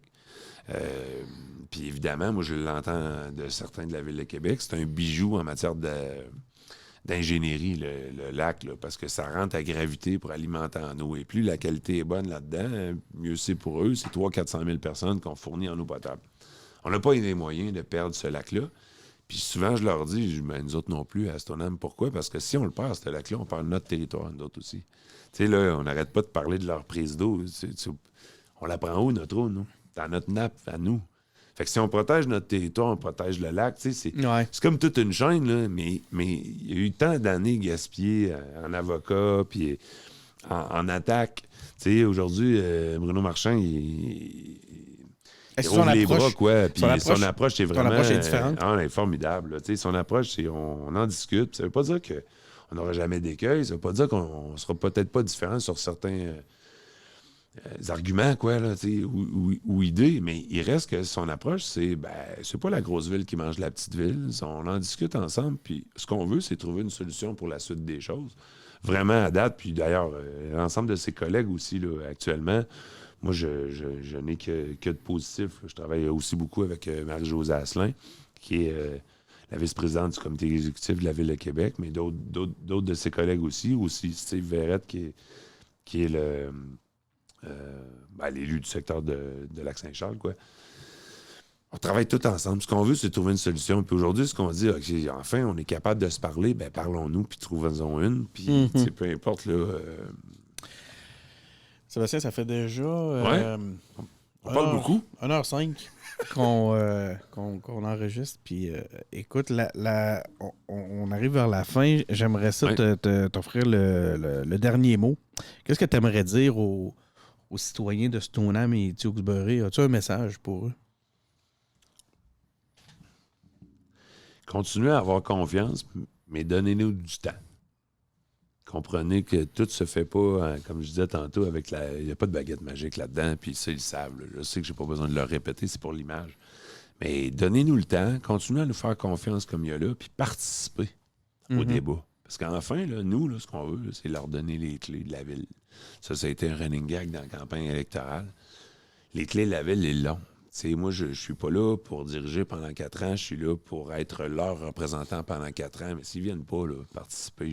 Puis, évidemment, moi, je l'entends de certains de la Ville de Québec, c'est un bijou en matière d'ingénierie, le lac, là, parce que ça rentre à gravité pour alimenter en eau. Et plus la qualité est bonne là-dedans, mieux c'est pour eux. C'est 300-400 000 personnes qu'on fournit en eau potable. On n'a pas les moyens de perdre ce lac-là. Puis souvent, je leur dis, nous autres non plus, à Stoneham, pourquoi? Parce que si on le perd, ce lac-là, on perd notre territoire, nous autres aussi. Tu sais, là, on n'arrête pas de parler de leur prise d'eau. On la prend où, notre eau, nous? Dans notre nappe, à nous. Fait que si on protège notre territoire, on protège le lac. Tu sais, c'est comme toute une chaîne, là, mais il y a eu tant d'années gaspillées en avocat, puis en attaque. Tu sais, aujourd'hui, Bruno Marchand, il rouvre les bras, quoi. Puis son approche, c'est vraiment... Son approche est différente. Elle est formidable. Son approche, c'est on en discute. Ça veut pas dire qu'on n'aura jamais d'écueil. Ça veut pas dire qu'on sera peut-être pas différent sur certains arguments, quoi, là, ou idées. Mais il reste que son approche, c'est pas la grosse ville qui mange la petite ville. On en discute ensemble. Puis ce qu'on veut, c'est trouver une solution pour la suite des choses. Vraiment à date. Puis d'ailleurs, l'ensemble de ses collègues aussi, là, actuellement... Moi, je n'ai que de positif. Je travaille aussi beaucoup avec Marie-Josée Asselin, qui est la vice-présidente du comité exécutif de la Ville de Québec, mais d'autres de ses collègues aussi Steve Verrette, qui est l'élu du secteur de Lac-Saint-Charles, quoi. On travaille tous ensemble. Ce qu'on veut, c'est trouver une solution. Puis aujourd'hui, ce qu'on dit, enfin, on est capable de se parler, parlons-nous, puis trouvons-en une. Puis, peu importe, là... Sébastien, ça fait déjà... on parle beaucoup. 1h05 qu'on enregistre. Puis écoute, on arrive vers la fin. J'aimerais ça t'offrir le dernier mot. Qu'est-ce que tu aimerais dire aux citoyens de Stoneham et Tewksbury? As-tu un message pour eux? Continuez à avoir confiance, mais donnez-nous du temps. Comprenez que tout se fait pas, comme je disais tantôt, il n'y a pas de baguette magique là-dedans, puis ça, ils le savent. Là. Je sais que j'ai pas besoin de le répéter, c'est pour l'image. Mais donnez-nous le temps, continuez à nous faire confiance comme il y a là, puis participez au débat. Parce qu'enfin, là, nous, là, ce qu'on veut, là, c'est leur donner les clés de la ville. Ça a été un running gag dans la campagne électorale. Les clés de la ville, ils l'ont. T'sais, moi, je suis pas là pour diriger pendant 4 ans, je suis là pour être leur représentant pendant 4 ans. Mais s'ils viennent pas là, participer,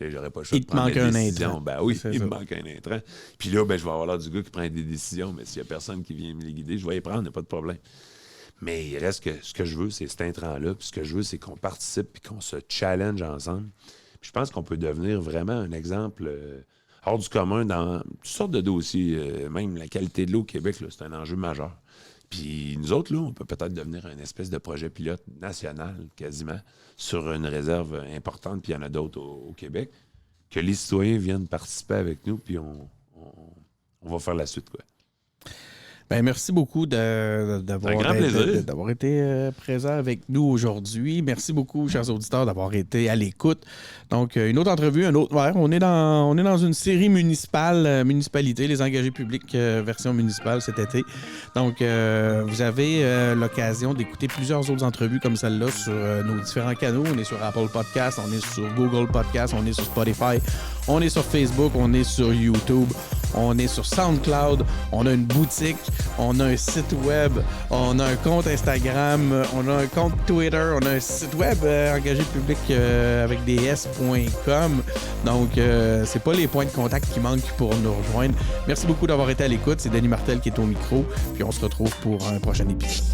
j'aurais pas le choix de prendre des décisions. Ben oui, il me manque un intrant. Puis là, je vais avoir l'air du gars qui prend des décisions, mais s'il y a personne qui vient me les guider, je vais y prendre, il n'y a pas de problème. Mais il reste que ce que je veux, c'est cet intrant-là. Puis ce que je veux, c'est qu'on participe et qu'on se challenge ensemble. Puis je pense qu'on peut devenir vraiment un exemple hors du commun dans toutes sortes de dossiers. Même la qualité de l'eau au Québec, là, c'est un enjeu majeur. Puis nous autres, là, on peut peut-être devenir un espèce de projet pilote national, quasiment, sur une réserve importante, puis il y en a d'autres au Québec, que les citoyens viennent participer avec nous, puis on va faire la suite, quoi. Merci beaucoup d'avoir été présent avec nous aujourd'hui. Merci beaucoup, chers auditeurs, d'avoir été à l'écoute. Donc, une autre entrevue, un autre verre. On est dans une série municipalité, les engagés publics version municipale cet été. Donc, vous avez l'occasion d'écouter plusieurs autres entrevues comme celle-là sur nos différents canaux. On est sur Apple Podcasts, on est sur Google Podcasts, on est sur Spotify, on est sur Facebook, on est sur YouTube. On est sur SoundCloud. On a une boutique. On a un site web. On a un compte Instagram. On a un compte Twitter. On a un site web engagé public avec des s.com. Donc, c'est pas les points de contact qui manquent pour nous rejoindre. Merci beaucoup d'avoir été à l'écoute. C'est Denis Martel qui est au micro. Puis on se retrouve pour un prochain épisode.